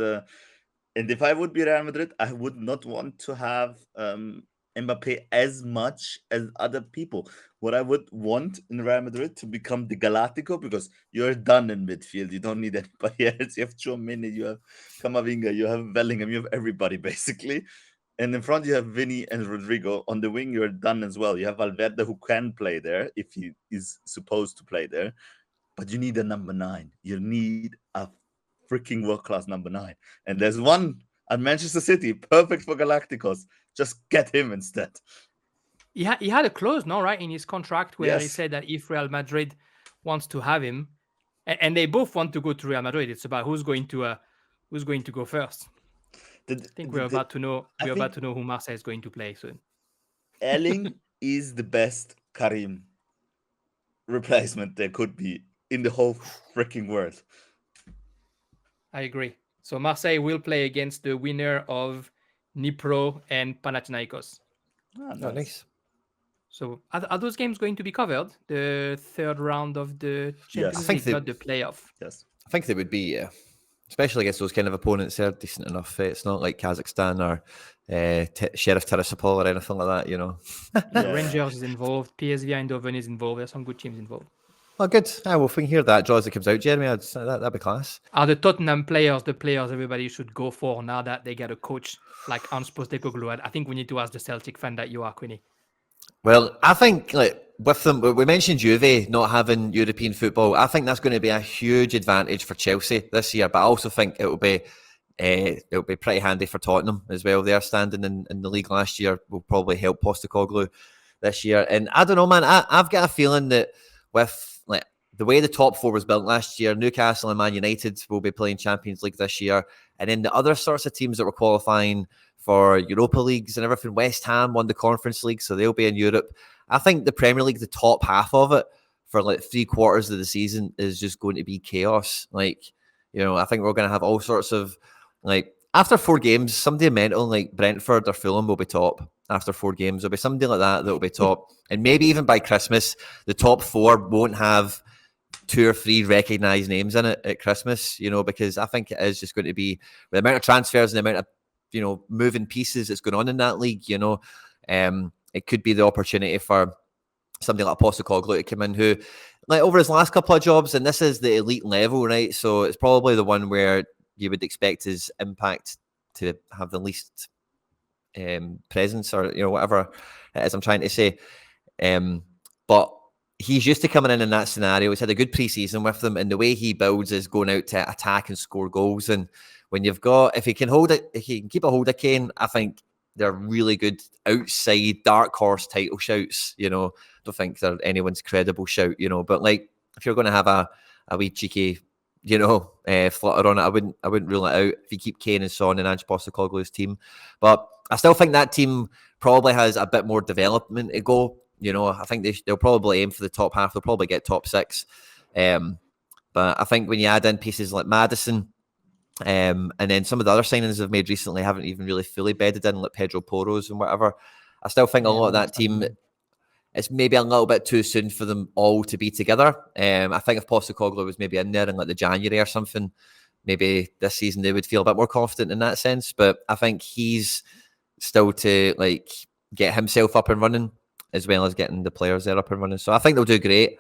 C: if I would be Real Madrid, I would not want to have Mbappe as much as other people. What I would want in Real Madrid to become the Galactico, because you're done in midfield. You don't need anybody else. You have Tchouameni, you have Camavinga, you have Bellingham, you have everybody basically. And in front, you have Vinny and Rodrigo. On the wing, you're done as well. You have Valverde, who can play there if he is supposed to play there. But you need a number 9. You need a freaking world-class number 9. And there's one at Manchester City, perfect for Galacticos. Just get him instead.
B: He had a clause, no, right, in his contract where he
C: Yes.
B: said that if Real Madrid wants to have him, and they both want to go to Real Madrid, it's about who's going to go first. I think we're about to know who Marseille is going to play soon.
C: Erling is the best Karim replacement there could be in the whole freaking world.
B: I agree. So Marseille will play against the winner of Dnipro and Panathinaikos.
C: Oh,
A: nice.
B: So are those games going to be covered? The third round of the Champions League, not the playoff.
C: Yes.
A: I think they would be, yeah. Especially against those kind of opponents, they're decent enough. It's not like Kazakhstan or Sheriff Tiraspol or anything like that, you know.
B: Rangers is involved. PSV Eindhoven is involved. There's some good teams involved.
A: Oh, good. Well, if we can hear that draw as it comes out, Jeremy, that'd be class.
B: Are the Tottenham players the players everybody should go for now that they get a coach like Hans Postecoglou? I think we need to ask the Celtic fan that you are, Quinny.
A: Well, I think with them, we mentioned Juve not having European football. I think that's going to be a huge advantage for Chelsea this year, but I also think it'll be pretty handy for Tottenham as well. Their standing in the league last year will probably help Postecoglou this year. And I don't know, man, I've got a feeling that with the way the top 4 was built last year, Newcastle and Man United will be playing Champions League this year. And then the other sorts of teams that were qualifying for Europa Leagues and everything, West Ham won the Conference League, so they'll be in Europe. I think the Premier League, the top half of it, for 3/4 of the season is just going to be chaos. I think we're going to have all sorts of, after 4 games, somebody mental like Brentford or Fulham will be top. After 4 games, there'll be somebody like that will be top. And maybe even by Christmas, the top 4 won't have 2 or 3 recognised names in it at Christmas, because I think it is just going to be the amount of transfers and the amount of, moving pieces that's going on in that league, it could be the opportunity for somebody like Postecoglou to come in who, over his last couple of jobs, and this is the elite level, right? So it's probably the one where you would expect his impact to have the least presence or, whatever it is I'm trying to say. But he's used to coming in that scenario. He's had a good pre-season with them, and the way he builds is going out to attack and score goals. And when if he can keep a hold of Kane, I think they're really good outside dark horse title shouts. Don't think they're anyone's credible shout. But if you're going to have a wee cheeky, flutter on it. I wouldn't rule it out if you keep Kane and Son and Ange Postecoglou's team. But I still think that team probably has a bit more development to go. I think they'll probably aim for the top half. They'll probably get top 6. But I think when you add in pieces like Maddison, and then some of the other signings they've made recently haven't even really fully bedded in, like Pedro Porros and whatever. I still think a lot of that team, it's maybe a little bit too soon for them all to be together. I think if Postecoglou was maybe in there in like the January or something, maybe this season they would feel a bit more confident in that sense. But I think he's still to like get himself up and running as well as getting the players there up and running. So I think they'll do great.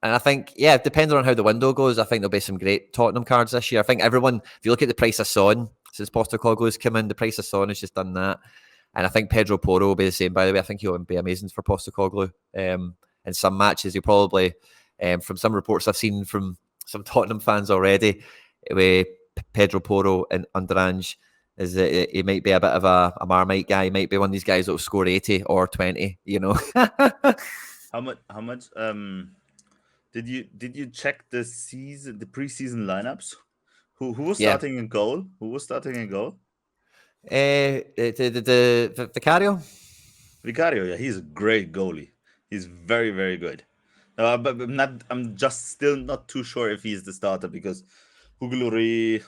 A: And I think, depending on how the window goes, I think there'll be some great Tottenham cards this year. I think everyone, if you look at the price of Son, since Postecoglou's come in, the price of Son has just done that. And I think Pedro Porro will be the same, by the way. I think he'll be amazing for Postecoglou. In some matches, he'll probably, from some reports I've seen from some Tottenham fans already, with Pedro Porro and under Ange, is that he might be a bit of a Marmite guy. He might be one of these guys that will score 80 or 20,
C: How much did you check the preseason lineups? Who was starting in goal? Who was starting in goal?
A: The Vicario.
C: Vicario, yeah, he's a great goalie. He's very, very good. But I'm just still not too sure if he's the starter because Hugo Lloris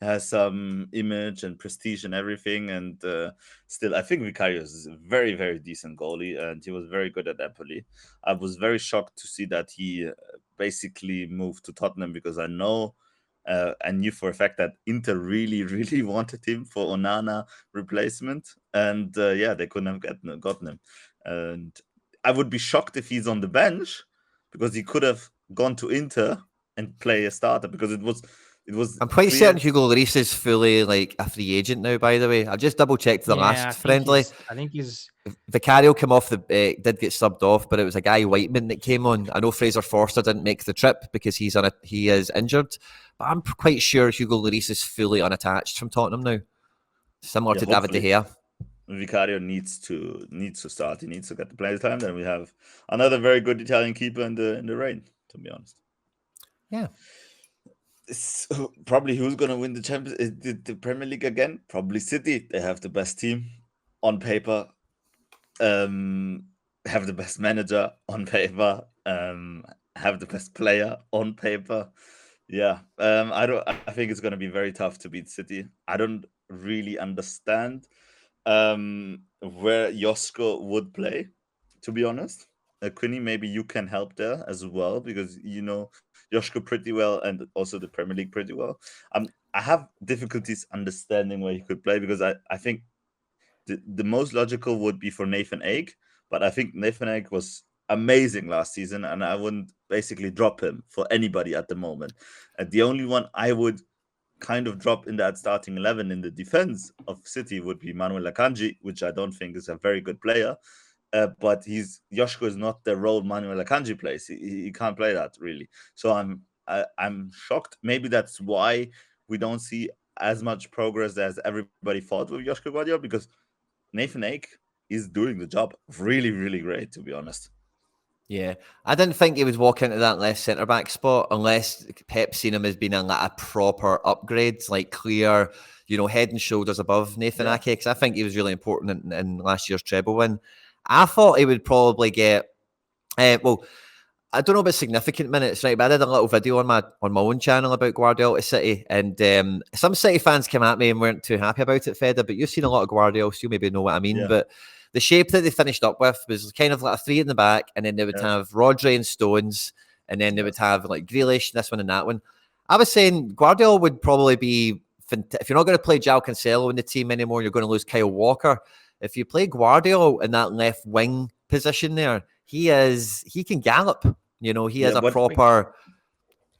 C: has some image and prestige and everything, and still I think Vicario is a very, very decent goalie, and he was very good at Napoli. I was very shocked to see that he basically moved to Tottenham because I knew for a fact that Inter really, really wanted him for Onana replacement, and they couldn't have gotten him. And I would be shocked if he's on the bench because he could have gone to Inter and play a starter because it was.
A: I'm quite certain Hugo Lloris is fully like a free agent now, by the way. I just double checked the last friendly.
B: I think he's
A: Vicario came off did get subbed off, but it was a guy Whiteman that came on. I know Fraser Forster didn't make the trip because he is injured, but I'm quite sure Hugo Lloris is fully unattached from Tottenham now. Similar to David De Gea.
C: Vicario needs to start. He needs to get the playing time. Then we have another very good Italian keeper in the reign, to be honest.
A: Yeah.
C: Probably who's going to win the Premier League again? Probably City. They have the best team on paper, have the best manager on paper, have the best player on paper. Yeah, I think it's going to be very tough to beat City. I don't really understand where Josko would play, to be honest. Quinny, maybe you can help there as well because you know Josko pretty well and also the Premier League pretty well. I have difficulties understanding where he could play because I think the most logical would be for Nathan Ake, but I think Nathan Ake was amazing last season and I wouldn't basically drop him for anybody at the moment. The only one I would kind of drop in that starting 11 in the defense of City would be Manuel Akanji, which I don't think is a very good player. But Josko is not the role Manuel Akanji plays. He can't play that really. So I'm shocked. Maybe that's why we don't see as much progress as everybody thought with Josko Gvardiol, because Nathan Ake is doing the job really, really great, to be honest.
A: Yeah, I didn't think he would walk into that left centre back spot unless Pep seen him as being a proper upgrade, like clear, head and shoulders above Nathan Ake. Because I think he was really important in last year's treble win. I thought he would probably get, I don't know about significant minutes, right? But I did a little video on my own channel about Guardiola to City, and some City fans came at me and weren't too happy about it, Fedo. But you've seen a lot of Guardiola, so you maybe know what I mean. Yeah. But the shape that they finished up with was kind of like a 3 in the back, and then they would have Rodri and Stones, and then they would have like Grealish, this one and that one. I was saying Guardiola would probably be, if you're not going to play João Cancelo in the team anymore, you're going to lose Kyle Walker. If you play Guardiola in that left wing position there, he can gallop. He is a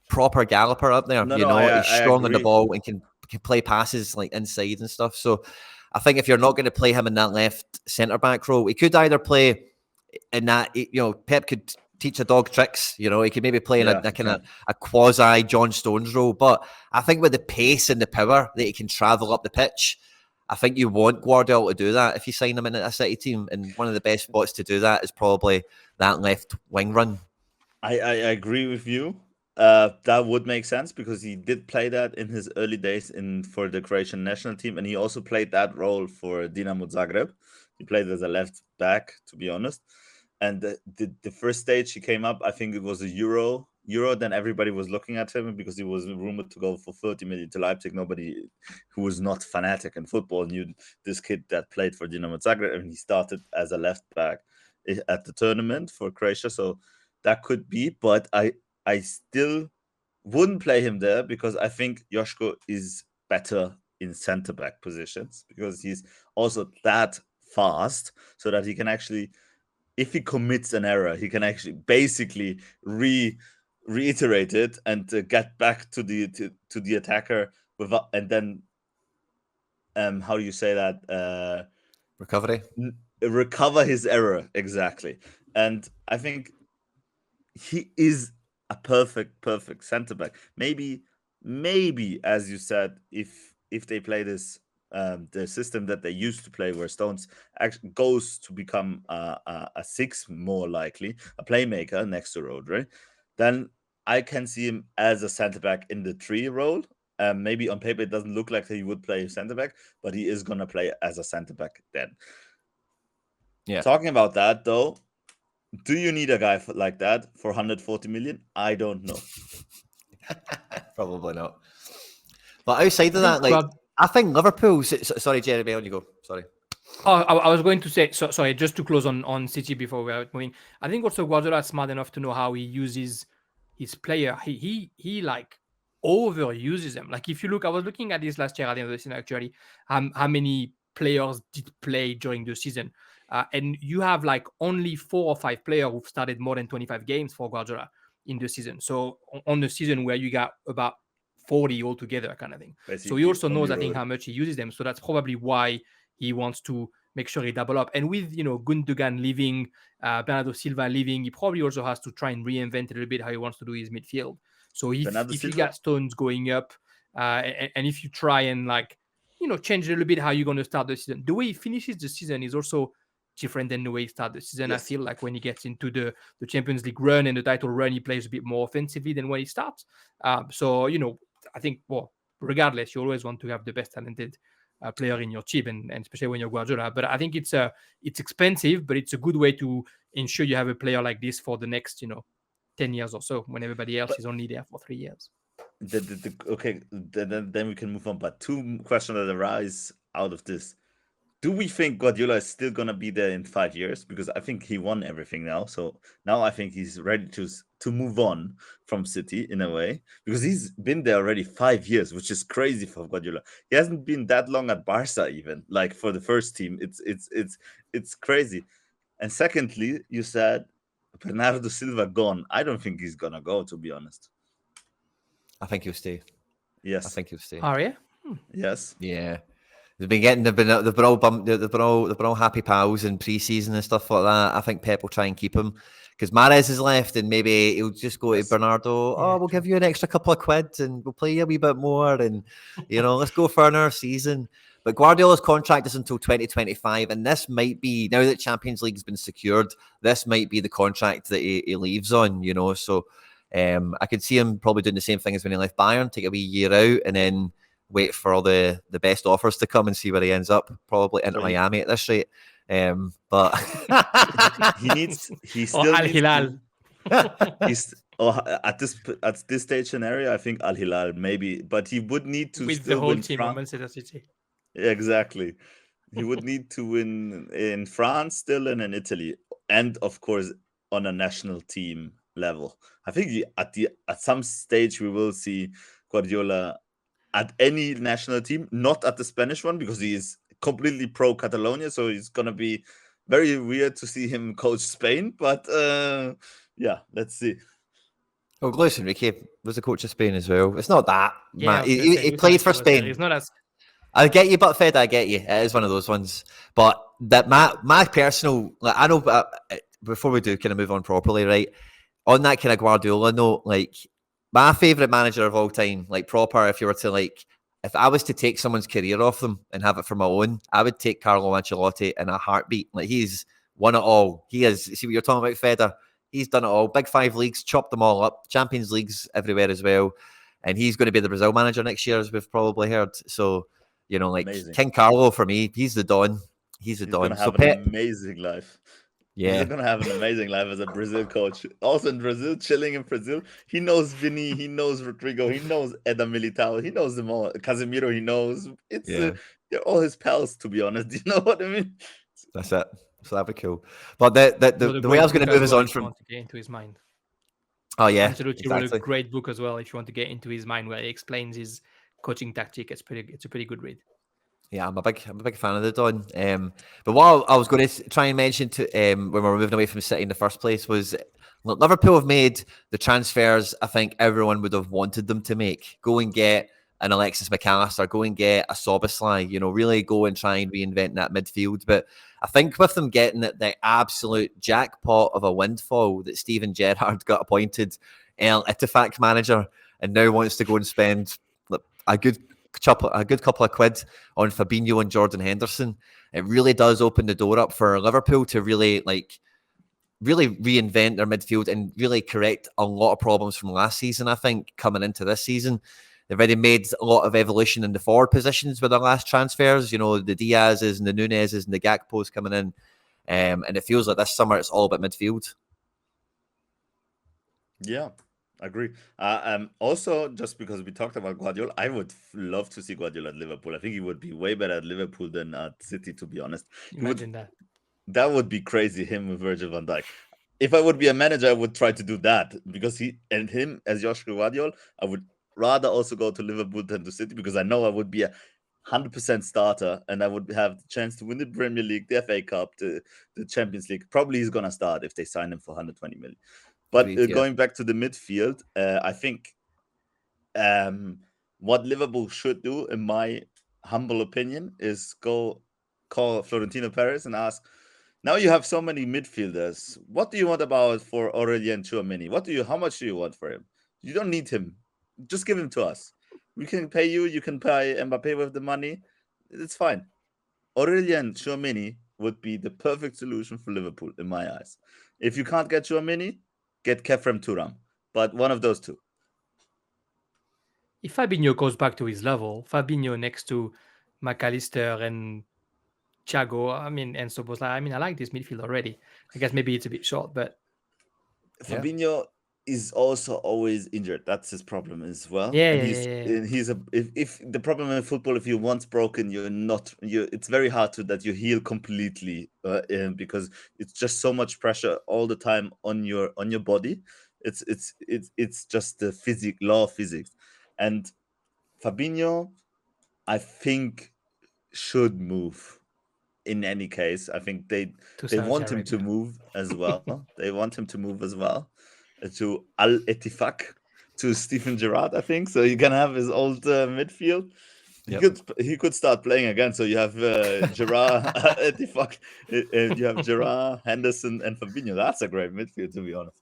A: proper galloper up there. He's strong on the ball and can play passes like inside and stuff. So I think if you're not going to play him in that left centre back role, he could either play in that. Pep could teach a dog tricks. He could maybe play in a kind of a quasi John Stones role. But I think with the pace and the power that he can travel up the pitch, I think you want Guardiola to do that if you sign him in a City team. And one of the best spots to do that is probably that left wing run.
C: I agree with you. That would make sense because he did play that in his early days for the Croatian national team, and he also played that role for Dinamo Zagreb. He played as a left back, to be honest. And the first stage he came up, I think it was a Euro. Then everybody was looking at him because he was rumored to go for 30 million to Leipzig. Nobody who was not fanatic in football knew this kid that played for Dinamo Zagreb, and he started as a left back at the tournament for Croatia. So that could be, but I still wouldn't play him there because I think Joško is better in center back positions because he's also that fast so that he can actually, if he commits an error, he can actually basically reiterate it and get back to the attacker without, and then how do you say that? Recover his error, exactly. And I think he is a perfect center back. Maybe as you said, if they play this the system that they used to play, where Stones actually goes to become a six, more likely a playmaker next to Rodri, then I can see him as a center back in the 3 role. Maybe on paper it doesn't look like he would play center back, but he is gonna play as a center back then.
A: Yeah.
C: Talking about that though, do you need a guy like that for 140 million? I don't know.
A: Probably not. But outside of that, I think Liverpool. Sorry, Jeremy, on you go. Sorry.
B: Oh, I was going to say, sorry, just to close on City before we are moving. I think also Guardiola is smart enough to know how he uses his player. He like overuses them. Like if you look, I was looking at this last year at the end of the season actually, how many players did play during the season. And you have like only 4 or 5 players who've started more than 25 games for Guardiola in the season. So on the season where you got about 40 altogether kind of thing. Basically, so he also knows, I think, how much he uses them. So that's probably why he wants to make sure he double up. And with, Gundogan leaving, Bernardo Silva leaving, he probably also has to try and reinvent a little bit how he wants to do his midfield. So if you got Stones going up, and if you try and change a little bit how you're going to start the season, the way he finishes the season is also different than the way he starts the season. Yes. I feel like when he gets into the Champions League run and the title run, he plays a bit more offensively than when he starts. So, I think, regardless, you always want to have the best talented player in your team, and especially when you're Guardiola. But I think it's expensive, but it's a good way to ensure you have a player like this for the next 10 years or so, when everybody else is only there for 3 years.
C: Okay, then we can move on. But 2 questions that arise out of this. Do we think Guardiola is still going to be there in 5 years? Because I think he won everything now. So now I think he's ready to move on from City in a way, because he's been there already 5 years, which is crazy for Guardiola. He hasn't been that long at Barca, even like for the first team. It's crazy. And secondly, you said Bernardo Silva gone. I don't think he's going to go, to be honest.
A: I think he'll stay.
C: Yes.
A: I think he'll stay.
B: Are you?
C: Yes.
A: Yeah. They've been all happy pals in pre-season and stuff like that. I think Pep will try and keep him because Mahrez is left, and maybe he'll just go to Bernardo. Oh, we'll give you an extra couple of quid, and we'll play you a wee bit more, and let's go for another season. But Guardiola's contract is until 2025, and this might be, now that Champions League's been secured, this might be the contract that he leaves on. So I could see him probably doing the same thing as when he left Bayern, take a wee year out, and then wait for all the best offers to come and see where he ends up. Probably into Miami at this rate. But
C: he still
B: Al Hilal.
C: At this stage scenario, I think Al Hilal maybe, but he would need to
B: with
C: still
B: the whole
C: win
B: team of Manchester City.
C: Exactly. He would need to win in France still and in Italy, and of course on a national team level. I think at some stage we will see Guardiola at any national team, not at the Spanish one, because he is completely pro Catalonia. So it's going to be very weird to see him coach Spain. But yeah, let's see.
A: Oh, Luis Enrique was the coach of Spain as well. It's not that.
B: Yeah,
A: he played for Spain.
B: He's not as...
A: I get you, but Fed, I get you. It is one of those ones. But that my personal, I know, before we do kind of move on properly, right? On that kind of Guardiola note, my favourite manager of all time, proper, if you were to if I was to take someone's career off them and have it for my own, I would take Carlo Ancelotti in a heartbeat. He's won it all. He is. See what you're talking about, Feder? He's done it all. Big 5 leagues, chopped them all up. Champions Leagues everywhere as well. And he's going to be the Brazil manager next year, as we've probably heard. So, like
C: Amazing.
A: King Carlo for me, he's the Don. He's the Don.
C: Gonna have
A: So
C: an amazing life.
A: Yeah.
C: He's going to have an amazing life as a Brazil coach. Also in Brazil, chilling in Brazil. He knows Vini, he knows Rodrigo, he knows Eda Militao, he knows them all. Casemiro, he knows. They're all his pals, to be honest. You know what I mean?
A: That's it. So that'd be cool. But the way I was going to move us on from...
B: to get into his mind.
A: Oh, yeah.
B: Ancelotti wrote a great book as well if you want to get into his mind, where he explains his coaching tactic. It's a pretty good read.
A: Yeah, I'm a big fan of the Don. But what I was going to try and mention to when we were moving away from City in the first place was, look, Liverpool have made the transfers I think everyone would have wanted them to make. Go and get an Alexis McAllister, go and get a Szoboszlai, really go and try and reinvent that midfield. But I think with them getting the absolute jackpot of a windfall that Steven Gerrard got appointed El Ittifaq manager and now wants to go and spend a good couple of quid on Fabinho and Jordan Henderson, it really does open the door up for Liverpool to really reinvent their midfield and really correct a lot of problems from last season. I think coming into this season, they've already made a lot of evolution in the forward positions with their last transfers. The Diaz's and the Nunez's and the Gakpo's coming in, and it feels like this summer it's all about midfield.
C: Yeah. Agree. Also, just because we talked about Guardiola, I would love to see Guardiola at Liverpool. I think he would be way better at Liverpool than at City, to be honest.
B: Imagine that.
C: That would be crazy, him with Virgil van Dijk. If I would be a manager, I would try to do that, because him as Joshua Guardiola, I would rather also go to Liverpool than to City, because I know I would be a 100% starter and I would have the chance to win the Premier League, the FA Cup, the Champions League. Probably he's going to start if they sign him for 120 million. But going back to the midfield, I think what Liverpool should do, in my humble opinion, is go call Florentino Perez and ask, now you have so many midfielders, what do you want for Aurelien Tchouameni? How much do you want for him? You don't need him. Just give him to us. We can pay you can pay Mbappe with the money. It's fine. Aurelien Tchouameni would be the perfect solution for Liverpool, in my eyes. If you can't get Tchouameni, get Kefrem Turam, but one of those two.
B: If Fabinho goes back to his level, Fabinho next to McAllister and Thiago, and Szoboszlai, I like this midfield already. I guess maybe it's a bit short, but
C: Fabinho is also always injured. That's his problem as well. He's if the problem in football, if you're once broken, it's very hard that you heal completely, because it's just so much pressure all the time on your body. It's just the law of physics. And Fabinho, I think, should move. In any case, I think they want him to move as well. They want him to move as well to Al Ettifaq, to Steven Gerrard, I think. So he can have his old midfield. He could start playing again. So you have Gerrard, Ettifaq, you have Gerrard, Henderson, and Fabinho. That's a great midfield, to be honest.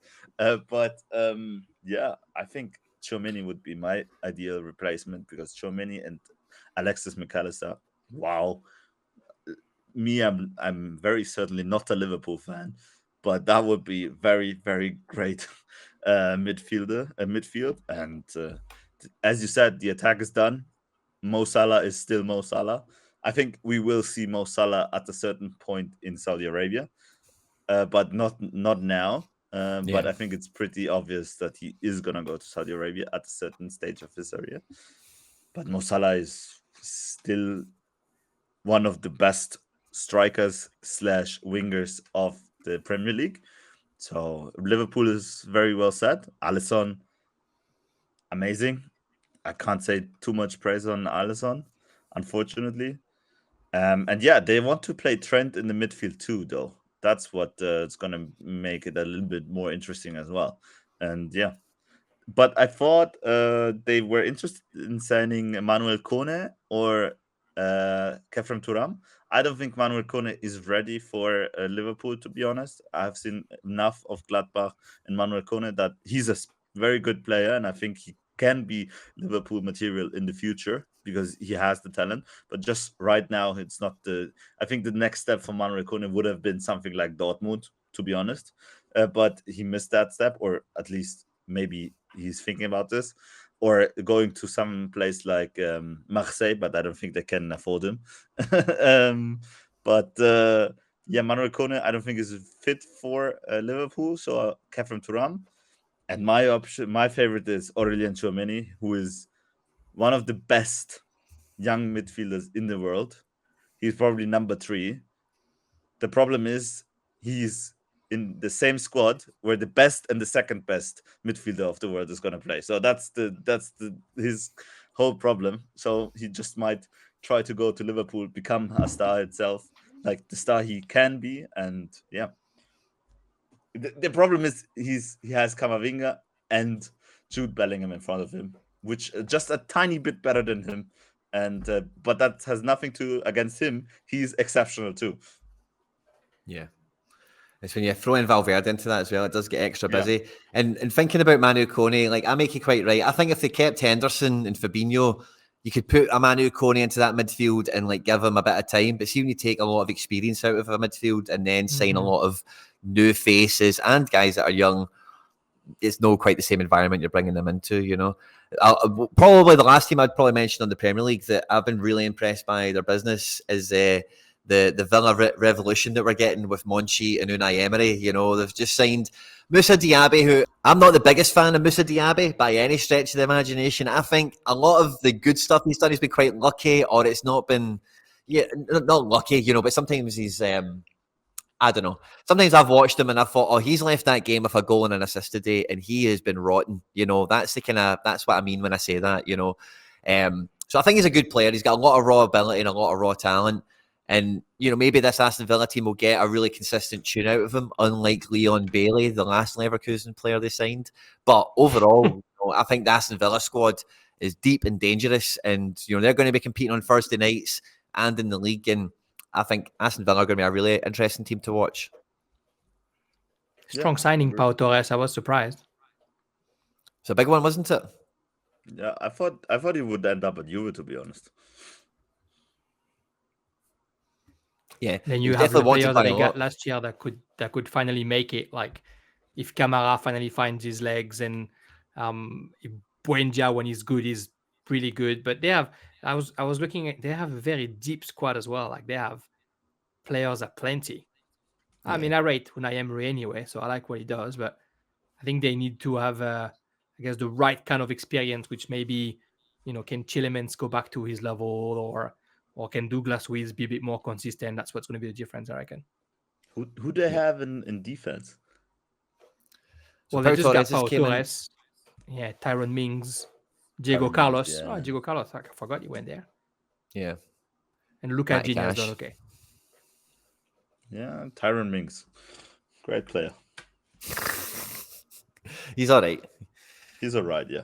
C: But I think Tchouameni would be my ideal replacement, because Tchouameni and Alexis McAllister, wow. Me, I'm very certainly not a Liverpool fan, but that would be very, very great midfield. And as you said, the attack is done. Mo Salah is still Mo Salah. I think we will see Mo Salah at a certain point in Saudi Arabia, but not now. But I think it's pretty obvious that he is going to go to Saudi Arabia at a certain stage of his career. But Mo Salah is still one of the best strikers / wingers of the Premier League. So Liverpool is very well set. Alisson, amazing. I can't say too much praise on Alisson, unfortunately. They want to play Trent in the midfield too, though. That's what it's going to make it a little bit more interesting as well. And but I thought they were interested in signing Emmanuel Kone or Kefrem Turam. I don't think Manuel Kone is ready for Liverpool, to be honest. I've seen enough of Gladbach and Manuel Kone that he's a very good player, and I think he can be Liverpool material in the future because he has the talent. But just right now, it's not I think the next step for Manuel Kone would have been something like Dortmund, to be honest. but he missed that step, or at least maybe he's thinking about this, or going to some place like Marseille, but I don't think they can afford him. Yeah, Manuel Kone, I don't think is fit for Liverpool, so I kept him to run. And my favorite is Aurelien Tchouameni, who is one of the best young midfielders in the world. He's probably number 3. The problem is he's in the same squad where the best and the second best midfielder of the world is going to play. So that's his whole problem. So he just might try to go to Liverpool, become a star itself, like the star he can be. And yeah, the problem is he has Camavinga and Jude Bellingham in front of him, which just a tiny bit better than him. And but that has nothing to against him. He's exceptional too.
A: Yeah. It's when you throw in Valverde into that as well, it does get extra busy. And thinking about Manu Kone, like I make you quite right. I think if they kept Henderson and Fabinho, you could put a Manu Kone into that midfield and like give him a bit of time. But see, when you take a lot of experience out of a midfield and then sign a lot of new faces and guys that are young, it's not quite the same environment you're bringing them into, you know. Probably the last team I'd probably mention on the Premier League that I've been really impressed by their business is the Villa revolution that we're getting with Monchi and Unai Emery. You know, they've just signed Moussa Diaby, who I'm not the biggest fan of Moussa Diaby by any stretch of the imagination. I think a lot of the good stuff he's done, he's been quite lucky, or it's not been, not lucky, you know, but sometimes he's, I don't know. Sometimes I've watched him and I thought, oh, he's left that game with a goal and an assist today, and he has been rotten. You know, that's what I mean when I say that, you know. So I think he's a good player. He's got a lot of raw ability and a lot of raw talent. And, you know, maybe this Aston Villa team will get a really consistent tune out of him, unlike Leon Bailey, the last Leverkusen player they signed. But overall, you know, I think the Aston Villa squad is deep and dangerous. And, you know, they're going to be competing on Thursday nights and in the league. And I think Aston Villa are going to be a really interesting team to watch.
B: Strong signing, Pau Torres. I was surprised.
A: It's a big one, wasn't it?
C: Yeah, I thought he would end up at Juve, to be honest.
A: Yeah,
B: then you have the player that they got last year that could finally make it. Like if Camara finally finds his legs, and Buendia when he's good is really good. But they have I was looking at, they have a very deep squad as well. Like they have players at plenty. I mean, I rate Unai Emery anyway, so I like what he does. But I think they need to have I guess the right kind of experience, which maybe, you know, can Tielemans go back to his level, or can Douglas Luiz be a bit more consistent? That's what's going to be the difference, I reckon.
C: Who they have in defense?
B: So they just got Pau Torres. Yeah, Tyrone Mings, Diego Carlos. Yeah. Oh, Diego Carlos. I forgot you went there.
A: Yeah.
B: And Luca Gini has done okay.
C: Yeah, Tyrone Mings. Great player.
A: He's all right.
C: He's all right, yeah.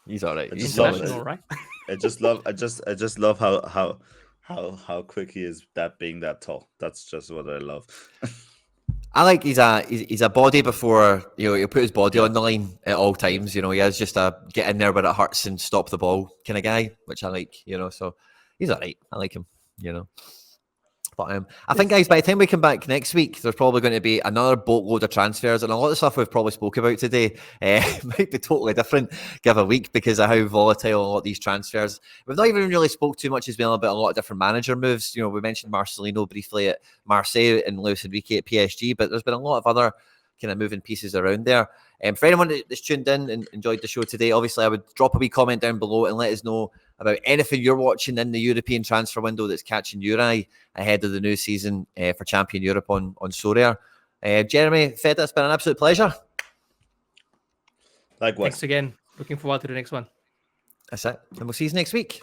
A: He's all right.
B: He's international, right?
C: I just love how quick he is, that being that tall. That's just what I love.
A: I like he's a body before, you know, he'll put his body on the line at all times. You know, he has just a get in there where it hurts and stop the ball kind of guy, which I like, you know, so he's all right. I like him, you know. But I think, guys, by the time we come back next week, there's probably going to be another boatload of transfers, and a lot of stuff we've probably spoke about today might be totally different give a week because of how volatile a lot of these transfers. We've not even really spoke too much as well about a lot of different manager moves. You know, we mentioned Marcelino briefly at Marseille and Luis Enrique at PSG, but there's been a lot of other kind of moving pieces around there. For anyone that's tuned in and enjoyed the show today, obviously I would drop a wee comment down below and let us know about anything you're watching in the European transfer window that's catching your eye ahead of the new season for Champion Europe on Sorare. Jeremy, Fedo, it's been an absolute pleasure.
C: Likewise.
B: Thanks again. Looking forward to the next one.
A: That's it. And we'll see you next week.